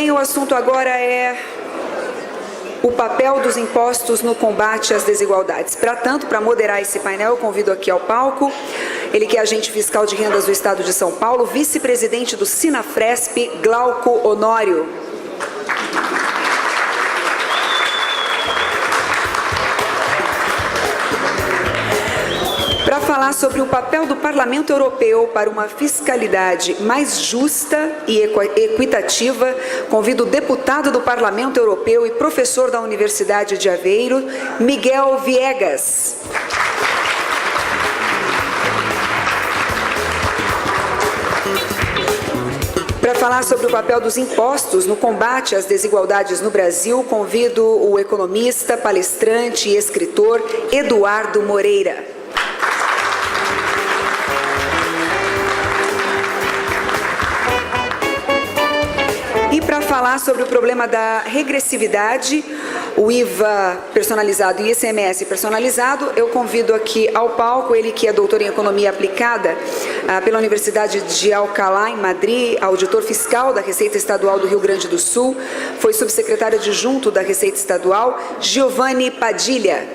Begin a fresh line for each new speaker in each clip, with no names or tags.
bem, o assunto agora é o papel dos impostos no combate às desigualdades. Para tanto, para moderar esse painel, eu convido aqui ao palco ele que é agente fiscal de rendas do Estado de São Paulo, vice-presidente do Sinafresp, Glauco Honório. Para falar sobre o papel do Parlamento Europeu para uma fiscalidade mais justa e equitativa, convido o deputado do Parlamento Europeu e professor da Universidade de Aveiro, Miguel Viegas. Para falar sobre o papel dos impostos no combate às desigualdades no Brasil, convido o economista, palestrante e escritor Eduardo Moreira. E para falar sobre o problema da regressividade, o IVA personalizado e ICMS personalizado, eu convido aqui ao palco ele que é doutor em Economia Aplicada pela Universidade de Alcalá, em Madrid, auditor fiscal da Receita Estadual do Rio Grande do Sul, foi subsecretário adjunto da Receita Estadual, Giovanni Padilha.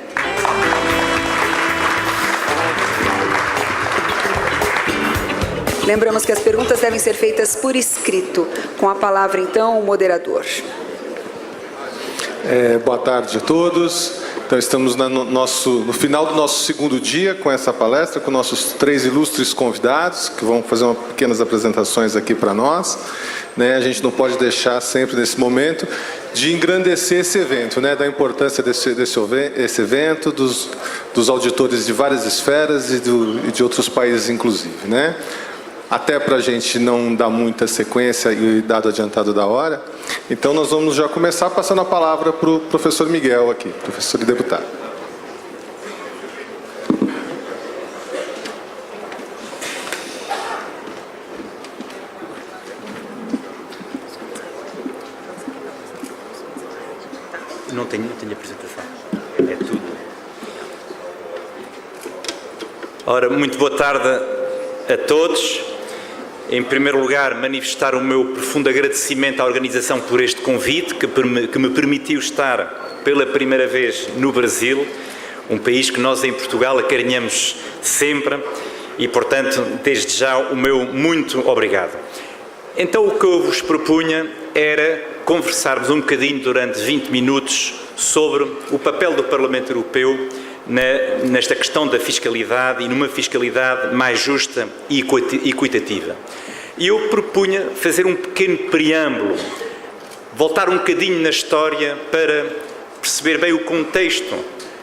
Lembramos que as perguntas devem ser feitas por escrito. Com a palavra, então, o moderador.
Boa tarde a todos. Então, estamos no final do nosso segundo dia com essa palestra, com nossos 3 ilustres convidados, que vão fazer pequenas apresentações aqui para nós. A gente não pode deixar sempre, nesse momento, de engrandecer esse evento, da importância desse evento, dos auditores de várias esferas e de outros países, inclusive, Até para a gente não dar muita sequência e dado adiantado da hora, então nós vamos já começar passando a palavra para o professor Miguel aqui, professor e deputado.
Não tenho apresentação, é tudo. Ora, muito boa tarde a todos. Em primeiro lugar, manifestar o meu profundo agradecimento à organização por este convite, que me permitiu estar pela primeira vez no Brasil, um país que nós em Portugal acarinhamos sempre e, portanto, desde já o meu muito obrigado. Então, o que eu vos propunha era conversarmos um bocadinho durante 20 minutos sobre o papel do Parlamento Europeu nesta questão da fiscalidade e numa fiscalidade mais justa e equitativa. E eu propunha fazer um pequeno preâmbulo, voltar um bocadinho na história para perceber bem o contexto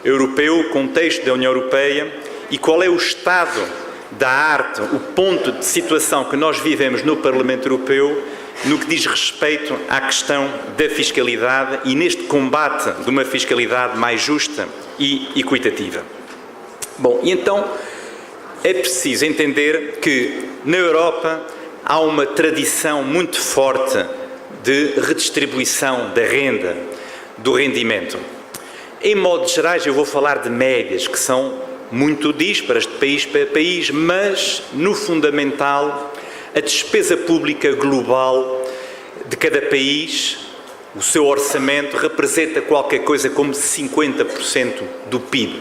europeu, o contexto da União Europeia e qual é o estado da arte, o ponto de situação que nós vivemos no Parlamento Europeu no que diz respeito à questão da fiscalidade e neste combate de uma fiscalidade mais justa e equitativa. Bom, e então é preciso entender que na Europa há uma tradição muito forte de redistribuição da renda, do rendimento. Em modos gerais eu vou falar de médias que são muito díspares de país para país, mas no fundamental a despesa pública global de cada país, o seu orçamento representa qualquer coisa como 50% do PIB.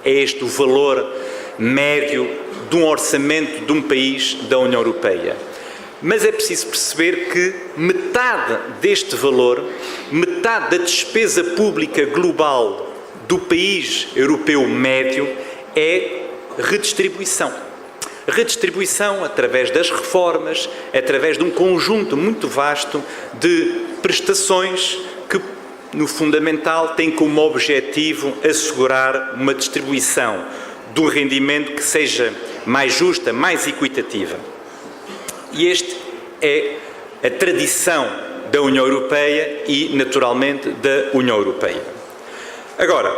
É este o valor médio de um orçamento de um país da União Europeia. Mas é preciso perceber que metade deste valor, metade da despesa pública global do país europeu médio é redistribuição. Redistribuição através das reformas, através de um conjunto muito vasto de prestações que, no fundamental, têm como objetivo assegurar uma distribuição de um rendimento que seja mais justa, mais equitativa. E esta é a tradição da União Europeia e, naturalmente, da União Europeia. Agora,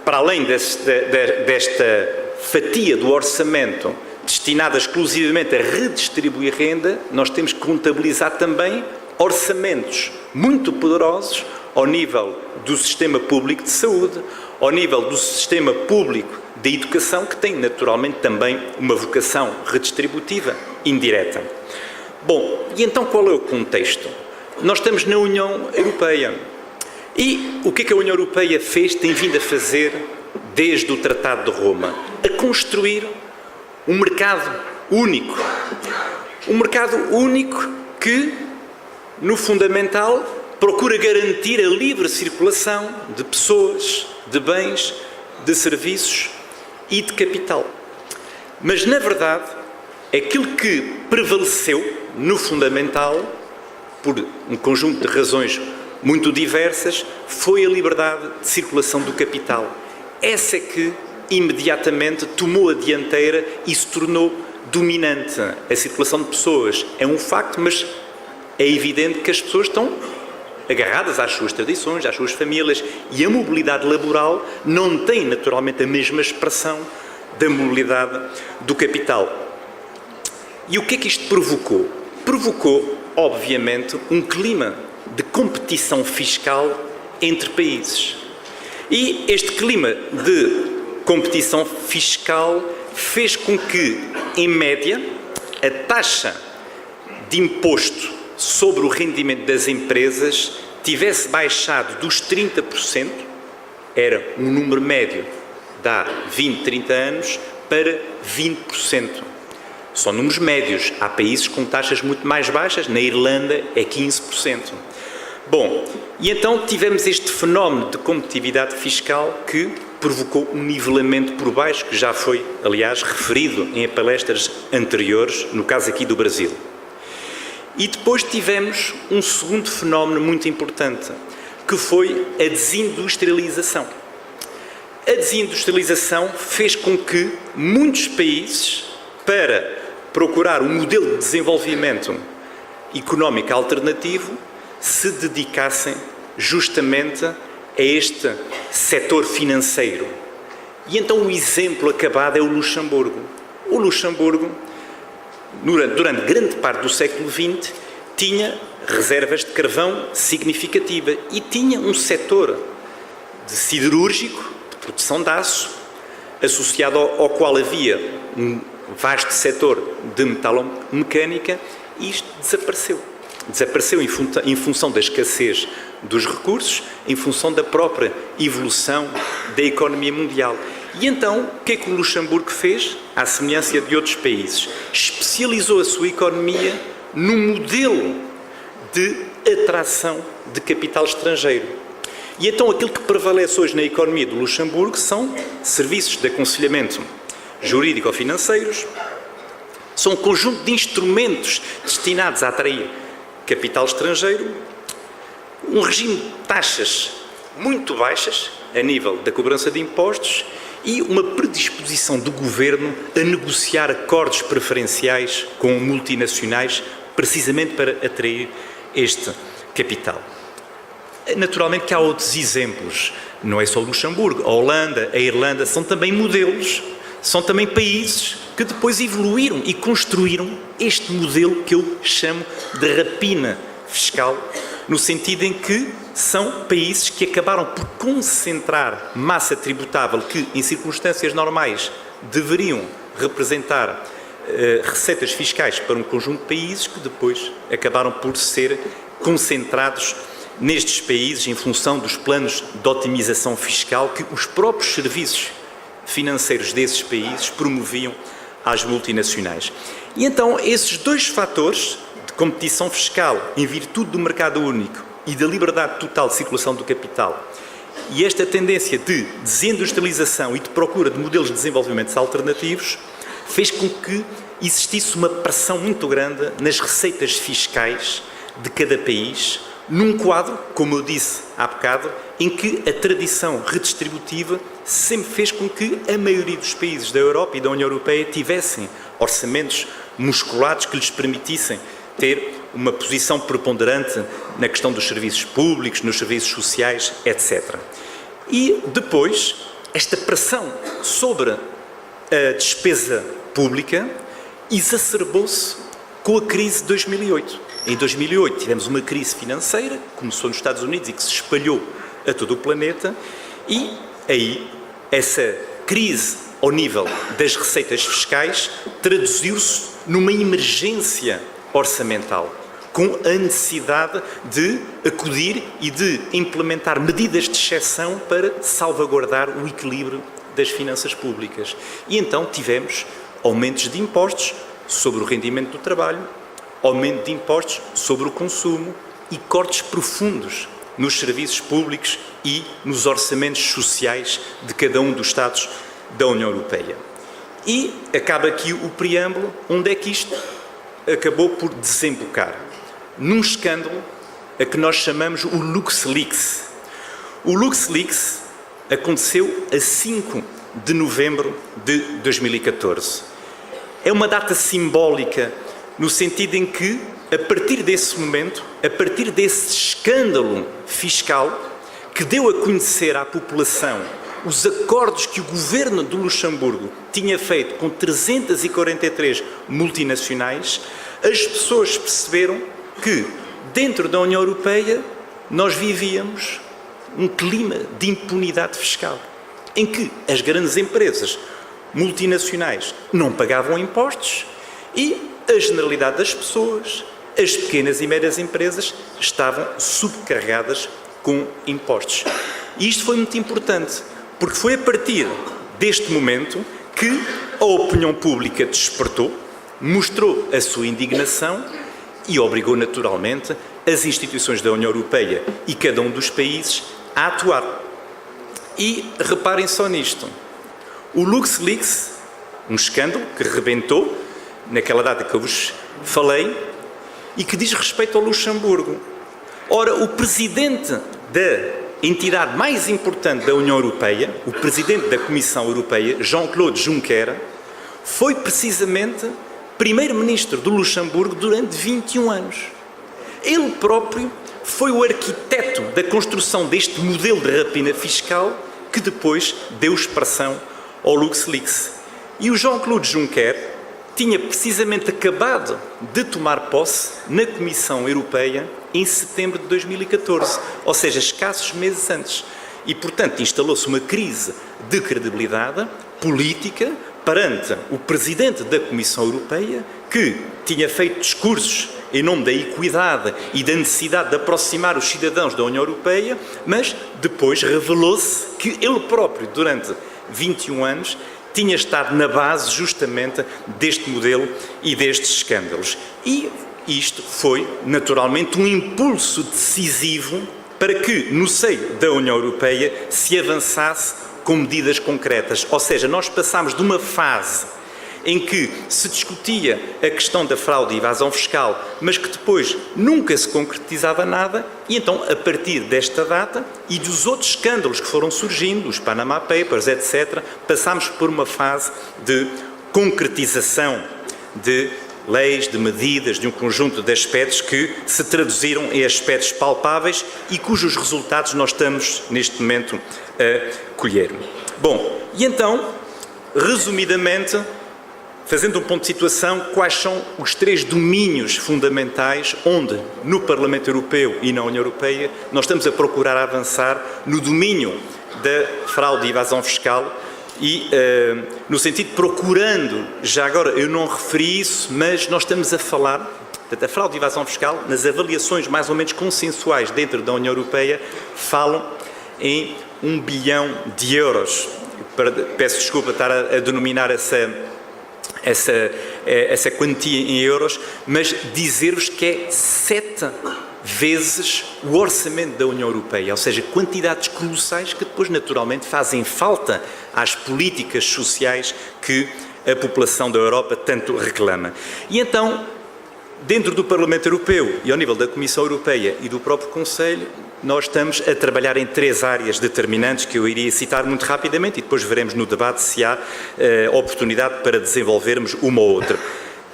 para além desta fatia do orçamento destinada exclusivamente a redistribuir renda, nós temos que contabilizar também orçamentos muito poderosos ao nível do sistema público de saúde, ao nível do sistema público de educação, que tem naturalmente também uma vocação redistributiva indireta. Bom, e então qual é o contexto? nós estamos na União Europeia. E o que a União Europeia fez, tem vindo a fazer desde o Tratado de Roma? A construir um mercado único. Um mercado único que, no fundamental, procura garantir a livre circulação de pessoas, de bens, de serviços e de capital. Mas, na verdade, aquilo que prevaleceu, no fundamental, por um conjunto de razões muito diversas, foi a liberdade de circulação do capital. Essa é que, imediatamente, tomou a dianteira e se tornou dominante. A circulação de pessoas é um facto, mas é evidente que as pessoas estão agarradas às suas tradições, às suas famílias, e a mobilidade laboral não tem, naturalmente, a mesma expressão da mobilidade do capital. E o que é que isto provocou? Provocou, obviamente, um clima de competição fiscal entre países. E este clima de competição fiscal fez com que, em média, a taxa de imposto sobre o rendimento das empresas tivesse baixado dos 30%, era um número médio de há 20, 30 anos, para 20%. São números médios. Há países com taxas muito mais baixas, na Irlanda é 15%. Bom, e então tivemos este fenómeno de competitividade fiscal que provocou um nivelamento por baixo, que já foi, aliás, referido em palestras anteriores, no caso aqui do Brasil. E depois tivemos um segundo fenómeno muito importante, que foi a desindustrialização. A desindustrialização fez com que muitos países, para procurar um modelo de desenvolvimento económico alternativo, se dedicassem justamente a este setor financeiro. E então o exemplo acabado é o Luxemburgo. O Luxemburgo, durante grande parte do século XX, tinha reservas de carvão significativas e tinha um setor de siderúrgico, de produção de aço, associado ao qual havia um vasto setor de metalomecânica, e isto desapareceu. Desapareceu em função da escassez dos recursos, em função da própria evolução da economia mundial. E então, o que é que o Luxemburgo fez? À semelhança de outros países, especializou a sua economia num modelo de atração de capital estrangeiro. E então aquilo que prevalece hoje na economia do Luxemburgo são serviços de aconselhamento jurídico-financeiros, são um conjunto de instrumentos destinados a atrair capital estrangeiro, um regime de taxas muito baixas a nível da cobrança de impostos e uma predisposição do governo a negociar acordos preferenciais com multinacionais, precisamente para atrair este capital. Naturalmente que há outros exemplos, não é só o Luxemburgo, a Holanda, a Irlanda, são também modelos, são também países que depois evoluíram e construíram este modelo que eu chamo de rapina fiscal, no sentido em que são países que acabaram por concentrar massa tributável que, em circunstâncias normais, deveriam representar receitas fiscais para um conjunto de países que depois acabaram por ser concentrados nestes países em função dos planos de otimização fiscal que os próprios serviços financeiros desses países promoviam às multinacionais. E então esses dois fatores de competição fiscal em virtude do mercado único e da liberdade total de circulação do capital e esta tendência de desindustrialização e de procura de modelos de desenvolvimento alternativos fez com que existisse uma pressão muito grande nas receitas fiscais de cada país, num quadro, como eu disse há bocado, em que a tradição redistributiva sempre fez com que a maioria dos países da Europa e da União Europeia tivessem orçamentos musculados que lhes permitissem ter uma posição preponderante na questão dos serviços públicos, nos serviços sociais, etc. E depois, esta pressão sobre a despesa pública exacerbou-se com a crise de 2008. Em 2008 tivemos uma crise financeira, que começou nos Estados Unidos e que se espalhou a todo o planeta, e aí essa crise ao nível das receitas fiscais traduziu-se numa emergência orçamental, com a necessidade de acudir e de implementar medidas de exceção para salvaguardar o equilíbrio das finanças públicas. E então tivemos aumentos de impostos sobre o rendimento do trabalho, aumento de impostos sobre o consumo e cortes profundos nos serviços públicos e nos orçamentos sociais de cada um dos Estados da União Europeia. E acaba aqui o preâmbulo, onde é que isto acabou por desembocar? Num escândalo a que nós chamamos o LuxLeaks. O LuxLeaks aconteceu a 5 de novembro de 2014. É uma data simbólica no sentido em que, a partir desse momento, a partir desse escândalo fiscal que deu a conhecer à população os acordos que o governo do Luxemburgo tinha feito com 343 multinacionais, as pessoas perceberam que, dentro da União Europeia, nós vivíamos um clima de impunidade fiscal, em que as grandes empresas multinacionais não pagavam impostos e a generalidade das pessoas, as pequenas e médias empresas, estavam subcarregadas com impostos. E isto foi muito importante, porque foi a partir deste momento que a opinião pública despertou, mostrou a sua indignação e obrigou naturalmente as instituições da União Europeia e cada um dos países a atuar. E reparem só nisto, o LuxLeaks, um escândalo que rebentou naquela data que eu vos falei e que diz respeito ao Luxemburgo. Ora, o presidente da entidade mais importante da União Europeia, o presidente da Comissão Europeia, Jean-Claude Juncker, foi precisamente primeiro-ministro do Luxemburgo durante 21 anos. Ele próprio foi o arquiteto da construção deste modelo de rapina fiscal que depois deu expressão ao LuxLeaks. E o Jean-Claude Juncker tinha precisamente acabado de tomar posse na Comissão Europeia em setembro de 2014, ou seja, escassos meses antes. E, portanto, instalou-se uma crise de credibilidade política perante o Presidente da Comissão Europeia, que tinha feito discursos em nome da equidade e da necessidade de aproximar os cidadãos da União Europeia, mas depois revelou-se que ele próprio, durante 21 anos, tinha estado na base justamente deste modelo e destes escândalos. E isto foi, naturalmente, um impulso decisivo para que, no seio da União Europeia, se avançasse com medidas concretas. Ou seja, nós passámos de uma fase em que se discutia a questão da fraude e evasão fiscal, mas que depois nunca se concretizava nada, e então, a partir desta data e dos outros escândalos que foram surgindo, os Panama Papers, etc., passámos por uma fase de concretização de leis, de medidas, de um conjunto de aspectos que se traduziram em aspectos palpáveis e cujos resultados nós estamos, neste momento, a colher. Bom, e então, resumidamente, fazendo um ponto de situação, quais são os 3 domínios fundamentais onde, no Parlamento Europeu e na União Europeia, nós estamos a procurar avançar no domínio da fraude e evasão fiscal e, no sentido, procurando, já agora eu não referi isso, mas nós estamos a falar da fraude e evasão fiscal, nas avaliações mais ou menos consensuais dentro da União Europeia, falam em 1 bilhão de euros. Peço desculpa estar a denominar essa quantia em euros, mas dizer-vos que é 7 vezes o orçamento da União Europeia, ou seja, quantidades colossais que depois naturalmente fazem falta às políticas sociais que a população da Europa tanto reclama. E então, dentro do Parlamento Europeu e ao nível da Comissão Europeia e do próprio Conselho, nós estamos a trabalhar em 3 áreas determinantes que eu iria citar muito rapidamente e depois veremos no debate se há oportunidade para desenvolvermos uma ou outra.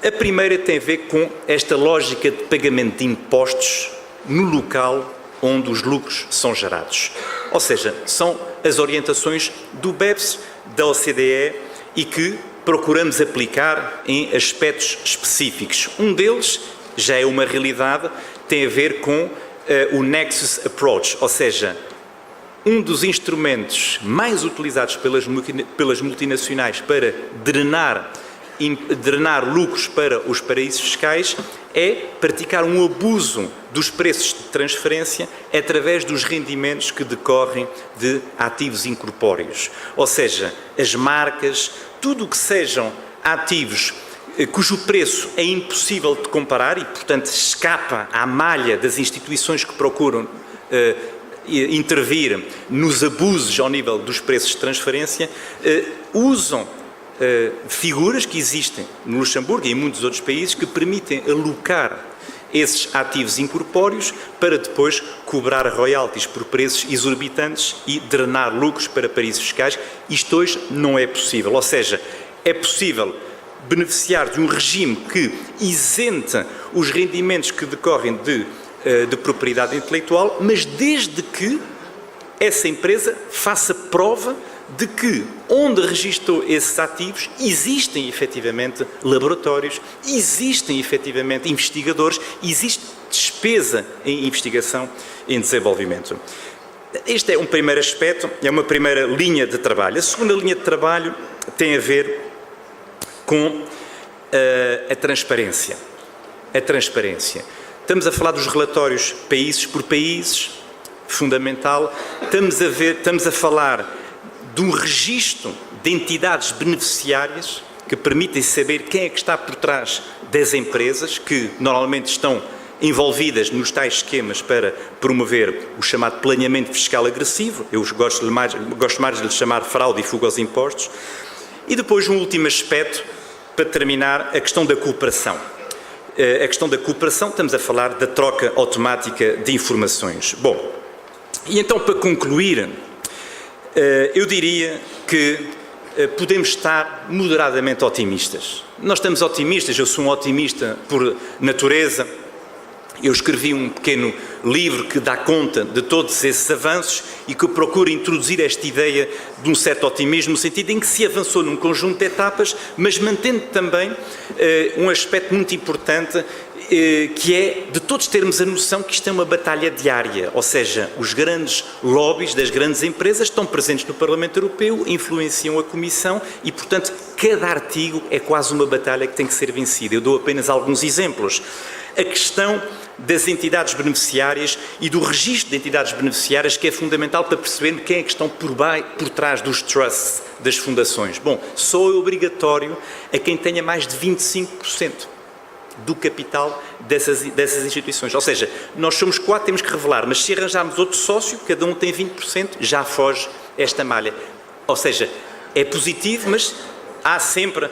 A primeira tem a ver com esta lógica de pagamento de impostos no local onde os lucros são gerados. Ou seja, são as orientações do BEPS, da OCDE e que procuramos aplicar em aspectos específicos. Um deles já é uma realidade, tem a ver com o Nexus Approach, ou seja, um dos instrumentos mais utilizados pelas multinacionais para drenar drenar lucros para os paraísos fiscais é praticar um abuso dos preços de transferência através dos rendimentos que decorrem de ativos incorpóreos. Ou seja, as marcas, tudo o que sejam ativos cujo preço é impossível de comparar e, portanto, escapa à malha das instituições que procuram intervir nos abusos ao nível dos preços de transferência, usam figuras que existem no Luxemburgo e em muitos outros países que permitem alocar esses ativos incorpóreos para depois cobrar royalties por preços exorbitantes e drenar lucros para paraísos fiscais. Isto hoje não é possível, ou seja, é possível beneficiar de um regime que isenta os rendimentos que decorrem de propriedade intelectual, mas desde que essa empresa faça prova de que onde registou esses ativos existem efetivamente laboratórios, existem efetivamente investigadores, existe despesa em investigação e em desenvolvimento. Este é um primeiro aspecto, é uma primeira linha de trabalho. A segunda linha de trabalho tem a ver com a transparência. A transparência. Estamos a falar dos relatórios países por países, fundamental. Estamos a falar de um registro de entidades beneficiárias que permitem saber quem é que está por trás das empresas que normalmente estão envolvidas nos tais esquemas para promover o chamado planeamento fiscal agressivo. Eu gosto mais de lhe chamar fraude e fuga aos impostos. E depois um último aspecto, para terminar, a questão da cooperação. A questão da cooperação, estamos a falar da troca automática de informações. Bom, e então para concluir, eu diria que podemos estar moderadamente otimistas. Nós estamos otimistas, eu sou um otimista por natureza. Eu escrevi um pequeno livro que dá conta de todos esses avanços e que procura introduzir esta ideia de um certo otimismo, no sentido em que se avançou num conjunto de etapas, mas mantendo também um aspecto muito importante, que é de todos termos a noção que isto é uma batalha diária, ou seja, os grandes lobbies das grandes empresas estão presentes no Parlamento Europeu, influenciam a Comissão e, portanto, cada artigo é quase uma batalha que tem que ser vencida. Eu dou apenas alguns exemplos. A questão das entidades beneficiárias e do registro de entidades beneficiárias, que é fundamental para perceber quem é que estão por trás dos trusts, das fundações. Bom, só é obrigatório a quem tenha mais de 25% do capital dessas instituições. Ou seja, nós somos 4, temos que revelar, mas se arranjarmos outro sócio, cada um tem 20%, já foge esta malha. Ou seja, é positivo, mas há sempre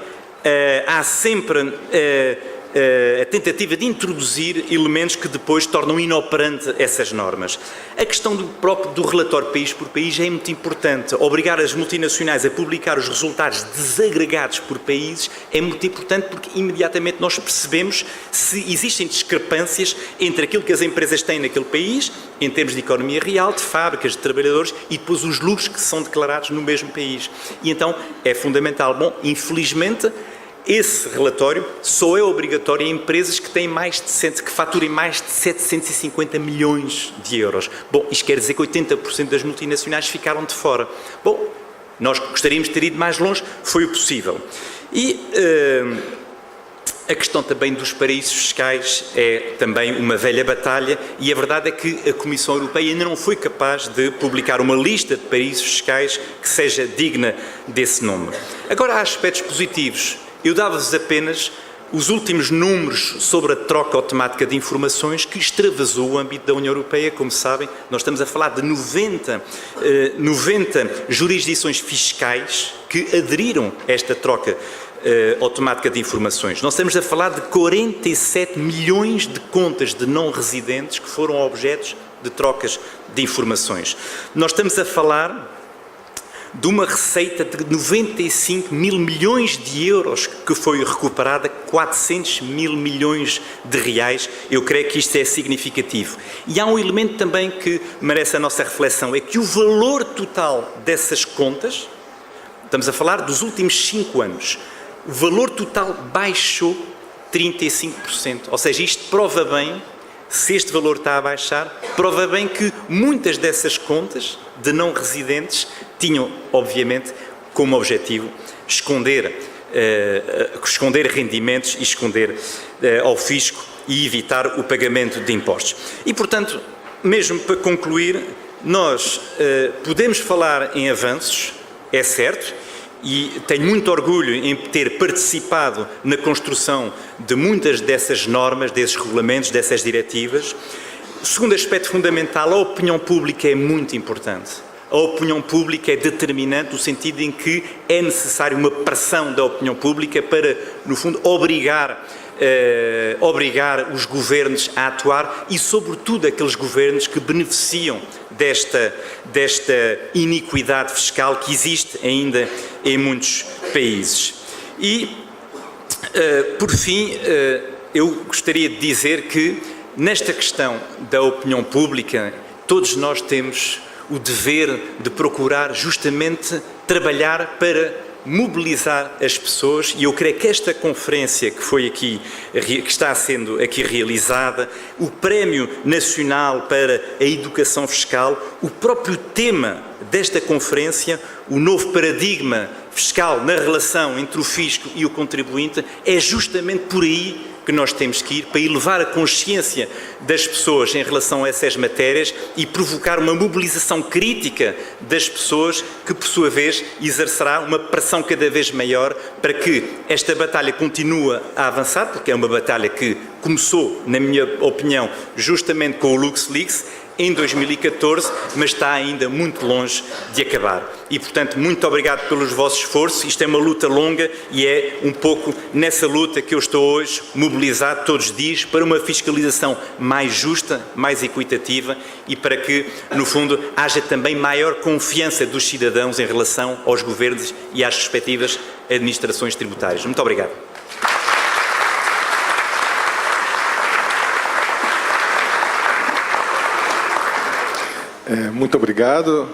a tentativa de introduzir elementos que depois tornam inoperante essas normas. A questão do relatório país por país é muito importante. Obrigar as multinacionais a publicar os resultados desagregados por países é muito importante porque imediatamente nós percebemos se existem discrepâncias entre aquilo que as empresas têm naquele país, em termos de economia real, de fábricas, de trabalhadores, e depois os lucros que são declarados no mesmo país. E então é fundamental. Bom, infelizmente, esse relatório só é obrigatório em empresas que faturem mais de 750 milhões de euros. Bom, isto quer dizer que 80% das multinacionais ficaram de fora. Bom, nós gostaríamos de ter ido mais longe, foi o possível. E a questão também dos paraísos fiscais é também uma velha batalha e a verdade é que a Comissão Europeia ainda não foi capaz de publicar uma lista de paraísos fiscais que seja digna desse nome. Agora, há aspectos positivos. Eu dava-vos apenas os últimos números sobre a troca automática de informações que extravasou o âmbito da União Europeia. Como sabem, nós estamos a falar de 90 jurisdições fiscais que aderiram a esta troca automática de informações. Nós estamos a falar de 47 milhões de contas de não residentes que foram objetos de trocas de informações. Nós estamos a falar de uma receita de 95 mil milhões de euros que foi recuperada, 400 mil milhões de reais. Eu creio que isto é significativo. E há um elemento também que merece a nossa reflexão, é que o valor total dessas contas, estamos a falar dos últimos 5 anos, o valor total baixou 35%. Ou seja, isto prova bem, se este valor está a baixar, prova bem que muitas dessas contas de não residentes tinham, obviamente, como objetivo esconder esconder rendimentos e esconder ao fisco e evitar o pagamento de impostos. E, portanto, mesmo para concluir, nós podemos falar em avanços, é certo, e tenho muito orgulho em ter participado na construção de muitas dessas normas, desses regulamentos, dessas diretivas. O segundo aspecto fundamental, a opinião pública é muito importante. A opinião pública é determinante no sentido em que é necessário uma pressão da opinião pública para, no fundo, obrigar os governos a atuar e, sobretudo, aqueles governos que beneficiam desta iniquidade fiscal que existe ainda em muitos países. E, por fim, eu gostaria de dizer que, nesta questão da opinião pública, todos nós temos o dever de procurar justamente trabalhar para mobilizar as pessoas, e eu creio que esta conferência que está sendo aqui realizada, o Prémio Nacional para a Educação Fiscal, o próprio tema desta conferência, o novo paradigma fiscal na relação entre o fisco e o contribuinte, é justamente por aí que nós temos que ir, para elevar a consciência das pessoas em relação a essas matérias e provocar uma mobilização crítica das pessoas que, por sua vez, exercerá uma pressão cada vez maior para que esta batalha continue a avançar, porque é uma batalha que começou, na minha opinião, justamente com o LuxLeaks, em 2014, mas está ainda muito longe de acabar. E, portanto, muito obrigado pelos vossos esforços. Isto é uma luta longa e é um pouco nessa luta que eu estou hoje mobilizado todos os dias para uma fiscalização mais justa, mais equitativa e para que, no fundo, haja também maior confiança dos cidadãos em relação aos governos e às respectivas administrações tributárias. Muito obrigado.
Muito obrigado,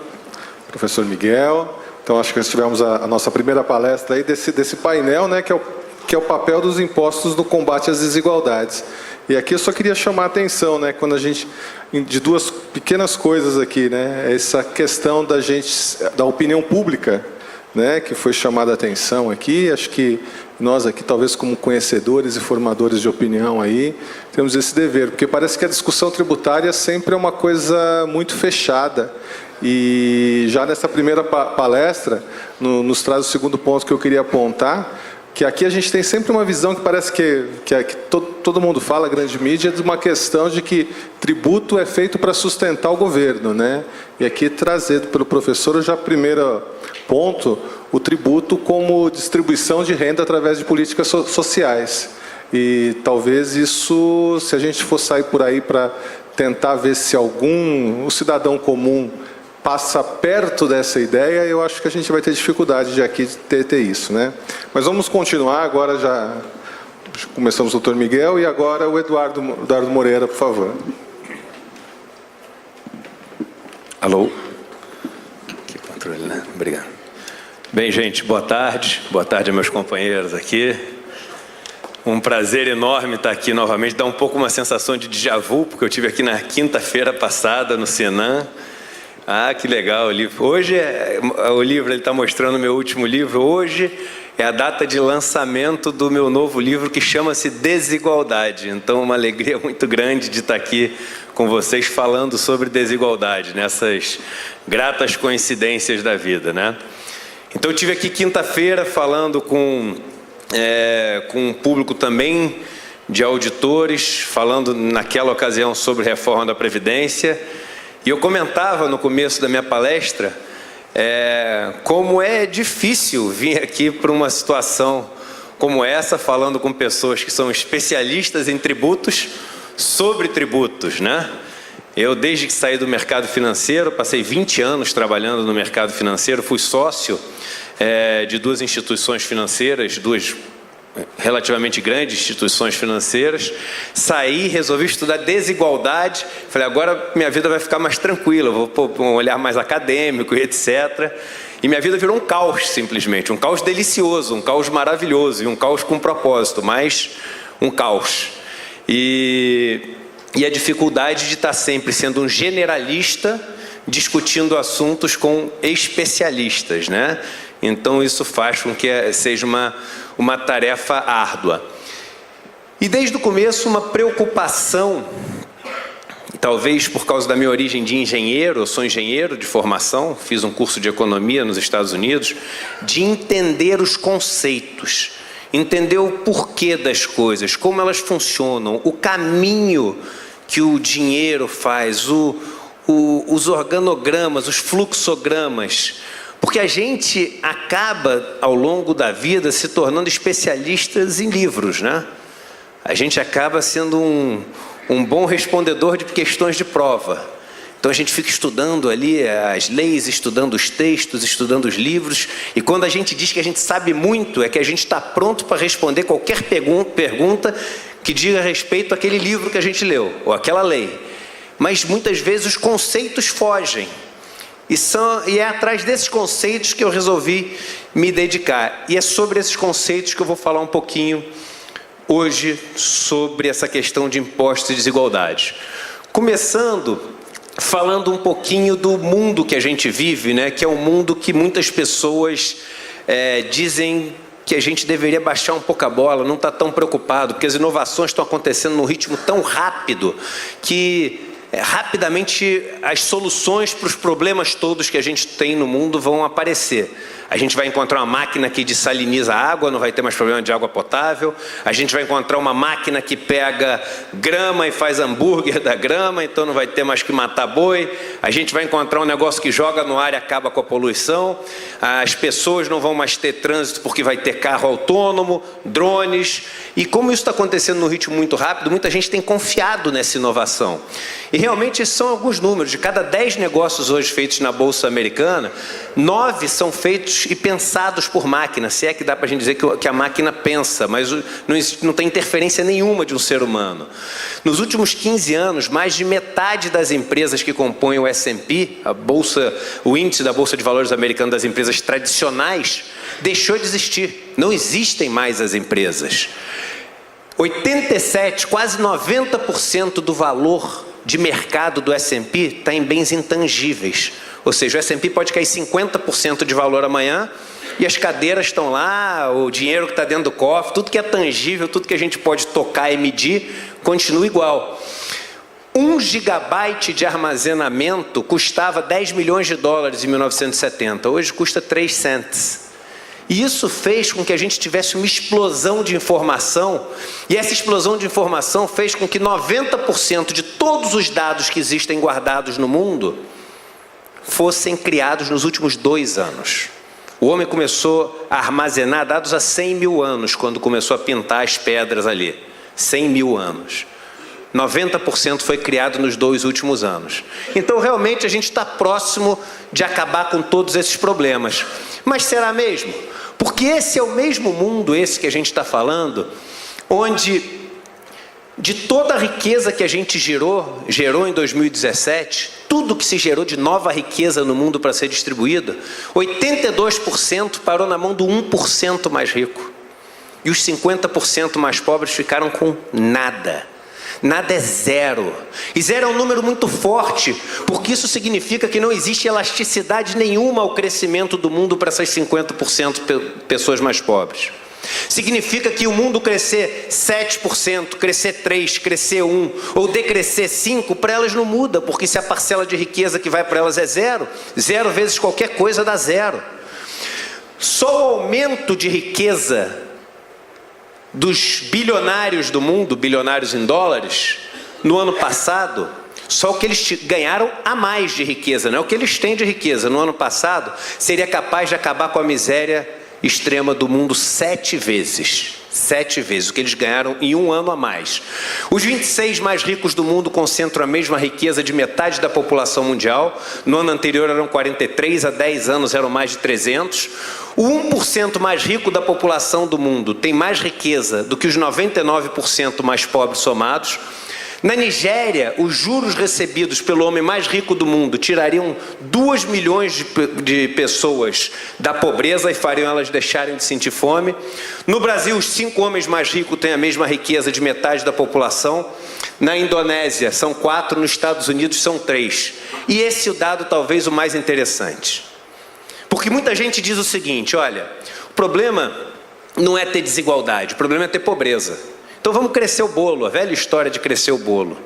professor Miguel. Então, acho que nós tivemos a nossa primeira palestra aí desse painel, né, que é o papel dos impostos no combate às desigualdades. E aqui eu só queria chamar a atenção, né, quando a gente, de duas pequenas coisas aqui, né, essa questão da opinião pública, né, que foi chamada a atenção aqui. Acho que nós aqui, talvez como conhecedores e formadores de opinião aí, temos esse dever, porque parece que a discussão tributária sempre é uma coisa muito fechada. E já nessa primeira palestra, nos traz o segundo ponto que eu queria apontar, que aqui a gente tem sempre uma visão que parece que todo mundo fala, a grande mídia, de uma questão de que tributo é feito para sustentar o governo, né? E aqui trazido pelo professor, já primeiro ponto, o tributo como distribuição de renda através de políticas sociais. E talvez isso, se a gente for sair por aí para tentar ver se o cidadão comum passa perto dessa ideia, eu acho que a gente vai ter dificuldade de aqui ter isso, né? Mas vamos continuar, agora já começamos o doutor Miguel e agora o Eduardo Moreira, por favor.
Alô? Que controle, né? Obrigado. Bem, gente, boa tarde a meus companheiros aqui. Um prazer enorme estar aqui novamente, dá um pouco uma sensação de déjà vu, porque eu estive aqui na quinta-feira passada no Senan. Ah, que legal o livro. Hoje, o livro, ele está mostrando o meu último livro. Hoje é a data de lançamento do meu novo livro, que chama-se Desigualdade. Então, uma alegria muito grande de estar aqui com vocês falando sobre desigualdade, nessas gratas coincidências da vida, né? Então, eu estive aqui quinta-feira falando com um público também de auditores, falando naquela ocasião sobre reforma da Previdência. E eu comentava no começo da minha palestra como é difícil vir aqui para uma situação como essa, falando com pessoas que são especialistas em tributos, sobre tributos, né? Eu, desde que saí do mercado financeiro, passei 20 anos trabalhando no mercado financeiro, fui sócio de duas instituições financeiras, duas relativamente grandes instituições financeiras. Saí, resolvi estudar desigualdade, falei, agora minha vida vai ficar mais tranquila, vou pôr um olhar mais acadêmico e etc. E minha vida virou um caos, simplesmente, um caos delicioso, um caos maravilhoso e um caos com propósito, mas um caos. E a dificuldade de estar sempre sendo um generalista discutindo assuntos com especialistas, né? Então isso faz com que seja uma tarefa árdua. E desde o começo uma preocupação, talvez por causa da minha origem de engenheiro, eu sou engenheiro de formação, fiz um curso de economia nos Estados Unidos, de entender os conceitos, entender o porquê das coisas, como elas funcionam, o caminho que o dinheiro faz, os organogramas, os fluxogramas, porque a gente acaba, ao longo da vida, se tornando especialistas em livros, né? A gente acaba sendo um bom respondedor de questões de prova. Então a gente fica estudando ali as leis, estudando os textos, estudando os livros, e quando a gente diz que a gente sabe muito, é que a gente está pronto para responder qualquer pergunta que diga respeito àquele livro que a gente leu, ou àquela lei. Mas muitas vezes os conceitos fogem. E é atrás desses conceitos que eu resolvi me dedicar. E é sobre esses conceitos que eu vou falar um pouquinho hoje, sobre essa questão de impostos e desigualdades. Começando falando um pouquinho do mundo que a gente vive, né? Que é um mundo que muitas pessoas dizem que a gente deveria baixar um pouco a bola, não está tão preocupado, porque as inovações estão acontecendo num ritmo tão rápido que rapidamente as soluções para os problemas todos que a gente tem no mundo vão aparecer. A gente vai encontrar uma máquina que dessaliniza a água, não vai ter mais problema de água potável. A gente vai encontrar uma máquina que pega grama e faz hambúrguer da grama, então não vai ter mais que matar boi. A gente vai encontrar um negócio que joga no ar e acaba com a poluição. As pessoas não vão mais ter trânsito porque vai ter carro autônomo, drones. E como isso está acontecendo num ritmo muito rápido, muita gente tem confiado nessa inovação. E realmente esses são alguns números. De cada 10 negócios hoje feitos na Bolsa Americana, 9 são feitos e pensados por máquina. Se é que dá para a gente dizer que a máquina pensa, mas não tem interferência nenhuma de um ser humano. Nos últimos 15 anos, mais de metade das empresas que compõem o S&P, o índice da Bolsa de Valores americana das empresas tradicionais, deixou de existir. Não existem mais as empresas. 87, quase 90% do valor de mercado do S&P está em bens intangíveis. Ou seja, o S&P pode cair 50% de valor amanhã e as cadeiras estão lá, o dinheiro que está dentro do cofre, tudo que é tangível, tudo que a gente pode tocar e medir, continua igual. 1 gigabyte de armazenamento custava 10 milhões de dólares em 1970, hoje custa 3 cents. E isso fez com que a gente tivesse uma explosão de informação, e essa explosão de informação fez com que 90% de todos os dados que existem guardados no mundo fossem criados nos últimos 2 anos. O homem começou a armazenar dados há 100 mil anos, quando começou a pintar as pedras ali. 100 mil anos. 90% foi criado nos 2 últimos anos. Então, realmente, a gente está próximo de acabar com todos esses problemas. Mas será mesmo? Porque esse é o mesmo mundo, esse que a gente está falando, onde de toda a riqueza que a gente gerou em 2017, tudo que se gerou de nova riqueza no mundo para ser distribuída, 82% parou na mão do 1% mais rico. E os 50% mais pobres ficaram com nada. Nada é zero. E zero é um número muito forte, porque isso significa que não existe elasticidade nenhuma ao crescimento do mundo para essas 50% pessoas mais pobres. Significa que o mundo crescer 7%, crescer 3%, crescer 1% ou decrescer 5%, para elas não muda, porque se a parcela de riqueza que vai para elas é zero, 0 vezes qualquer coisa dá 0. Só o aumento de riqueza dos bilionários do mundo, bilionários em dólares, no ano passado, só o que eles ganharam a mais de riqueza, não é o que eles têm de riqueza, no ano passado, seria capaz de acabar com a miséria extrema do mundo 7 vezes. 7 vezes, o que eles ganharam em um ano a mais. Os 26 mais ricos do mundo concentram a mesma riqueza de metade da população mundial. No ano anterior eram 43, há 10 anos eram mais de 300. O 1% mais rico da população do mundo tem mais riqueza do que os 99% mais pobres somados. Na Nigéria, os juros recebidos pelo homem mais rico do mundo tirariam 2 milhões de pessoas da pobreza e fariam elas deixarem de sentir fome. No Brasil, os 5 homens mais ricos têm a mesma riqueza de metade da população. Na Indonésia, são 4, nos Estados Unidos são 3. E esse é o dado talvez o mais interessante. Porque muita gente diz o seguinte, olha, o problema não é ter desigualdade, o problema é ter pobreza. Então vamos crescer o bolo, a velha história de crescer o bolo.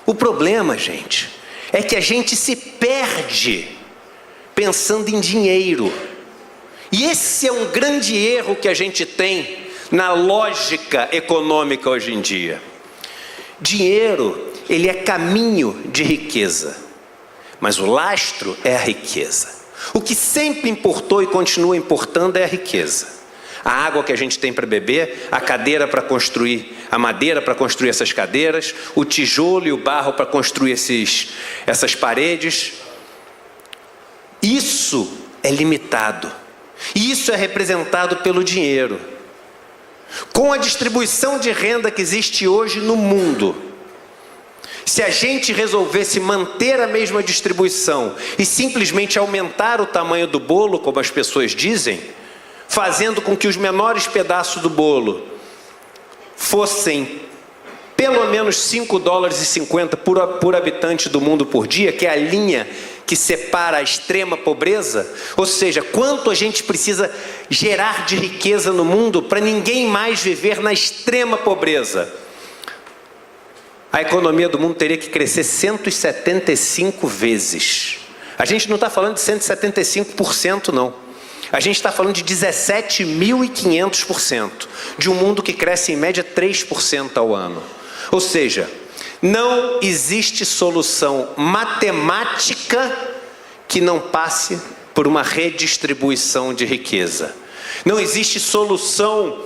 O problema, gente, é que a gente se perde pensando em dinheiro. E esse é um grande erro que a gente tem na lógica econômica hoje em dia. Dinheiro, ele é caminho de riqueza, mas o lastro é a riqueza. O que sempre importou e continua importando é a riqueza. A água que a gente tem para beber, a cadeira para construir, a madeira para construir essas cadeiras, o tijolo e o barro para construir essas paredes. Isso é limitado. E isso é representado pelo dinheiro. Com a distribuição de renda que existe hoje no mundo, se a gente resolvesse manter a mesma distribuição e simplesmente aumentar o tamanho do bolo, como as pessoas dizem, fazendo com que os menores pedaços do bolo fossem pelo menos $5,50 por habitante do mundo por dia, que é a linha que separa a extrema pobreza, ou seja, quanto a gente precisa gerar de riqueza no mundo para ninguém mais viver na extrema pobreza. A economia do mundo teria que crescer 175 vezes. A gente não está falando de 175%, não. A gente está falando de 17.500%, de um mundo que cresce em média 3% ao ano. Ou seja, não existe solução matemática que não passe por uma redistribuição de riqueza. Não existe solução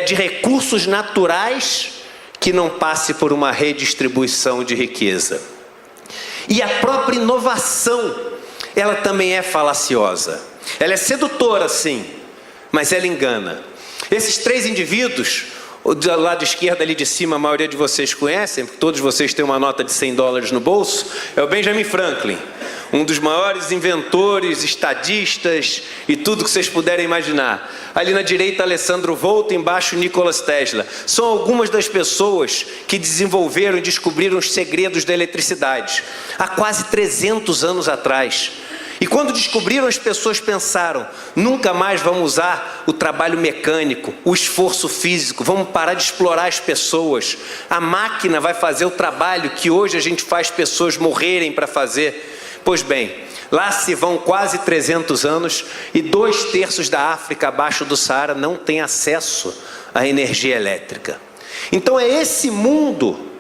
de recursos naturais que não passe por uma redistribuição de riqueza. E a própria inovação, ela também é falaciosa. Ela é sedutora, sim, mas ela engana. Esses três indivíduos, o do lado esquerdo ali de cima, a maioria de vocês conhecem, porque todos vocês têm uma nota de $100 no bolso, é o Benjamin Franklin, um dos maiores inventores, estadistas e tudo que vocês puderem imaginar. Ali na direita, Alessandro Volta, embaixo, Nikola Tesla. São algumas das pessoas que desenvolveram e descobriram os segredos da eletricidade, há quase 300 anos atrás. E quando descobriram, as pessoas pensaram, nunca mais vamos usar o trabalho mecânico, o esforço físico, vamos parar de explorar as pessoas. A máquina vai fazer o trabalho que hoje a gente faz pessoas morrerem para fazer. Pois bem, lá se vão quase 300 anos e 2/3 da África abaixo do Saara não tem acesso à energia elétrica. Então é esse mundo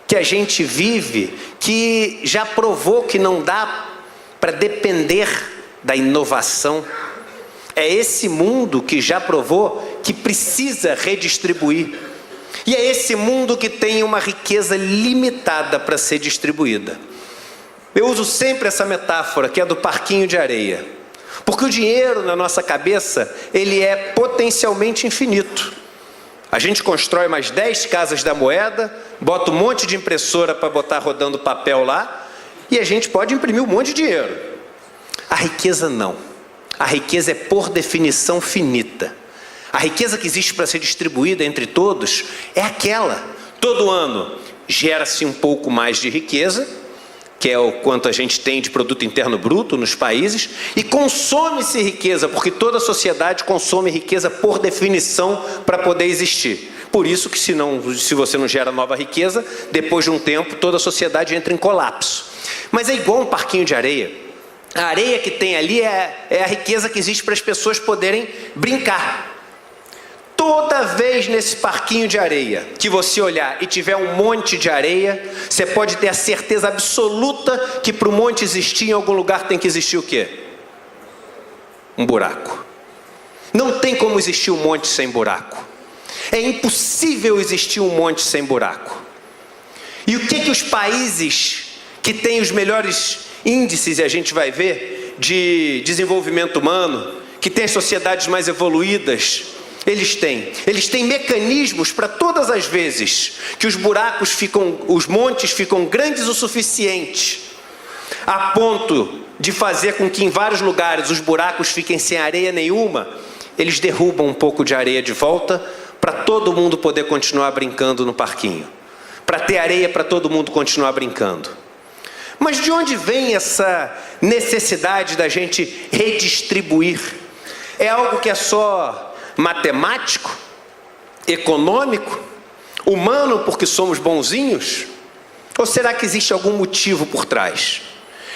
que a gente vive que já provou que não dá para depender da inovação. É esse mundo que já provou que precisa redistribuir. E é esse mundo que tem uma riqueza limitada para ser distribuída. Eu uso sempre essa metáfora, que é do parquinho de areia. Porque o dinheiro na nossa cabeça, ele é potencialmente infinito. A gente constrói mais 10 casas da moeda, bota um monte de impressora para botar rodando papel lá, e a gente pode imprimir um monte de dinheiro. A riqueza não. A riqueza é por definição finita. A riqueza que existe para ser distribuída entre todos é aquela. Todo ano gera-se um pouco mais de riqueza, que é o quanto a gente tem de produto interno bruto nos países, e consome-se riqueza, porque toda a sociedade consome riqueza por definição para poder existir. Por isso que se você não gera nova riqueza, depois de um tempo toda a sociedade entra em colapso. Mas é igual um parquinho de areia. A areia que tem ali é a riqueza que existe para as pessoas poderem brincar. Toda vez nesse parquinho de areia que você olhar e tiver um monte de areia, você pode ter a certeza absoluta que para o monte existir, em algum lugar tem que existir o quê? Um buraco. Não tem como existir um monte sem buraco. É impossível existir um monte sem buraco. E o que os países que têm os melhores índices, e a gente vai ver, de desenvolvimento humano, que têm as sociedades mais evoluídas, eles têm mecanismos para todas as vezes que os montes ficam grandes o suficiente a ponto de fazer com que em vários lugares os buracos fiquem sem areia nenhuma, eles derrubam um pouco de areia de volta para todo mundo poder continuar brincando no parquinho, para ter areia para todo mundo continuar brincando. Mas de onde vem essa necessidade da gente redistribuir? É algo que é só matemático, econômico, humano porque somos bonzinhos? Ou será que existe algum motivo por trás?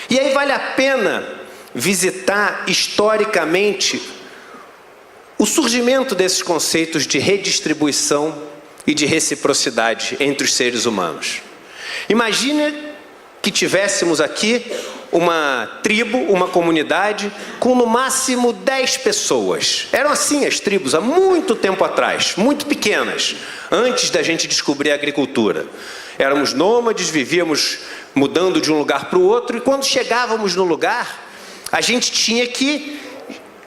E aí vale a pena visitar historicamente o surgimento desses conceitos de redistribuição e de reciprocidade entre os seres humanos. Imagine que tivéssemos aqui uma tribo, uma comunidade, com no máximo 10 pessoas. Eram assim as tribos há muito tempo atrás, muito pequenas, antes da gente descobrir a agricultura. Éramos nômades, vivíamos mudando de um lugar para o outro, e quando chegávamos no lugar, a gente tinha que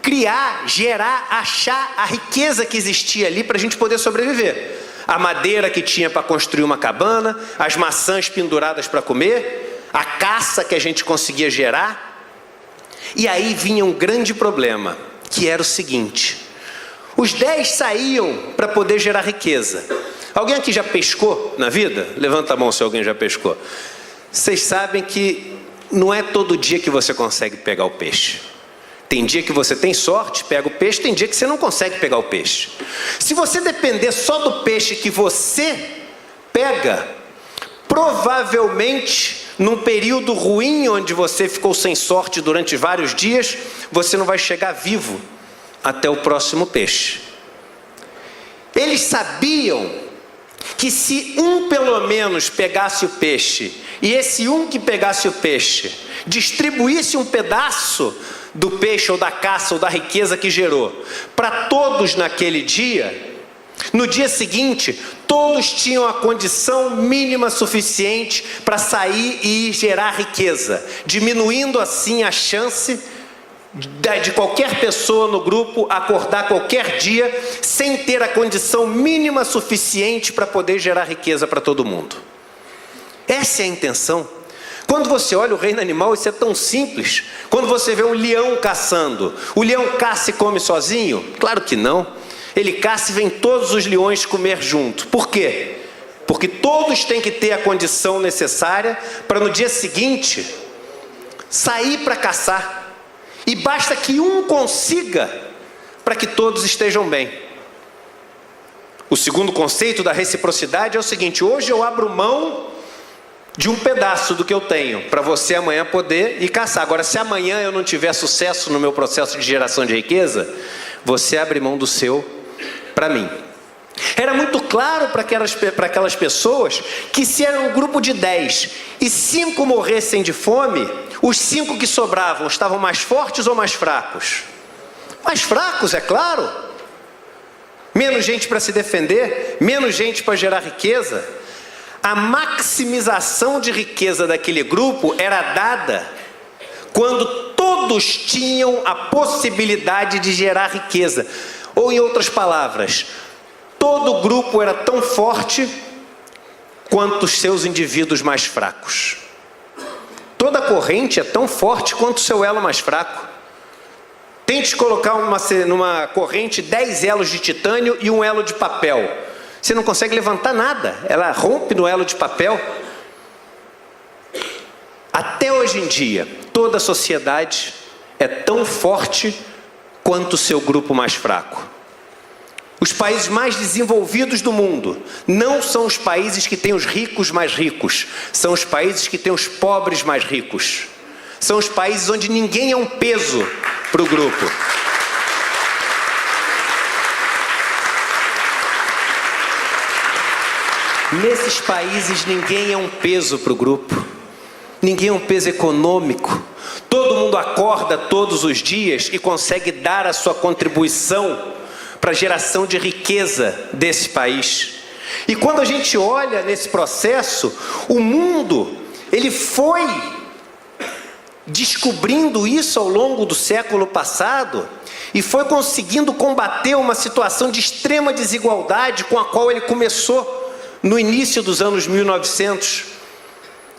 criar, gerar, achar a riqueza que existia ali para a gente poder sobreviver. A madeira que tinha para construir uma cabana, as maçãs penduradas para comer, a caça que a gente conseguia gerar. E aí vinha um grande problema, que era o seguinte: os 10 saíam para poder gerar riqueza. Alguém aqui já pescou na vida? Levanta a mão se alguém já pescou. Vocês sabem que não é todo dia que você consegue pegar o peixe. Tem dia que você tem sorte, pega o peixe, tem dia que você não consegue pegar o peixe. Se você depender só do peixe que você pega, provavelmente, num período ruim, onde você ficou sem sorte durante vários dias, você não vai chegar vivo até o próximo peixe. Eles sabiam que se um pelo menos pegasse o peixe, e esse um que pegasse o peixe distribuísse um pedaço do peixe ou da caça ou da riqueza que gerou para todos naquele dia, no dia seguinte todos tinham a condição mínima suficiente para sair e gerar riqueza, diminuindo assim a chance de qualquer pessoa no grupo acordar qualquer dia sem ter a condição mínima suficiente para poder gerar riqueza para todo mundo. Essa é a intenção. Quando você olha o reino animal, isso é tão simples. Quando você vê um leão caçando, o leão caça e come sozinho? Claro que não. Ele caça e vem todos os leões comer junto. Por quê? Porque todos têm que ter a condição necessária para no dia seguinte sair para caçar. E basta que um consiga para que todos estejam bem. O segundo conceito da reciprocidade é o seguinte: hoje eu abro mão de um pedaço do que eu tenho, para você amanhã poder ir caçar. Agora, se amanhã eu não tiver sucesso no meu processo de geração de riqueza, você abre mão do seu para mim. Era muito claro para aquelas pessoas que se era um grupo de 10 e 5 morressem de fome, os 5 que sobravam estavam mais fortes ou mais fracos? Mais fracos, é claro. Menos gente para se defender, menos gente para gerar riqueza. A maximização de riqueza daquele grupo era dada quando todos tinham a possibilidade de gerar riqueza. Ou, em outras palavras, todo grupo era tão forte quanto os seus indivíduos mais fracos. Toda corrente é tão forte quanto o seu elo mais fraco. Tente colocar numa corrente 10 elos de titânio e um elo de papel. Você não consegue levantar nada, ela rompe no elo de papel. Até hoje em dia, toda a sociedade é tão forte quanto o seu grupo mais fraco. Os países mais desenvolvidos do mundo não são os países que têm os ricos mais ricos, são os países que têm os pobres mais ricos. São os países onde ninguém é um peso para o grupo. Nesses países ninguém é um peso para o grupo, ninguém é um peso econômico. Todo mundo acorda todos os dias e consegue dar a sua contribuição para a geração de riqueza desse país. E quando a gente olha nesse processo, o mundo, ele foi descobrindo isso ao longo do século passado e foi conseguindo combater uma situação de extrema desigualdade com a qual ele começou no início dos anos 1900.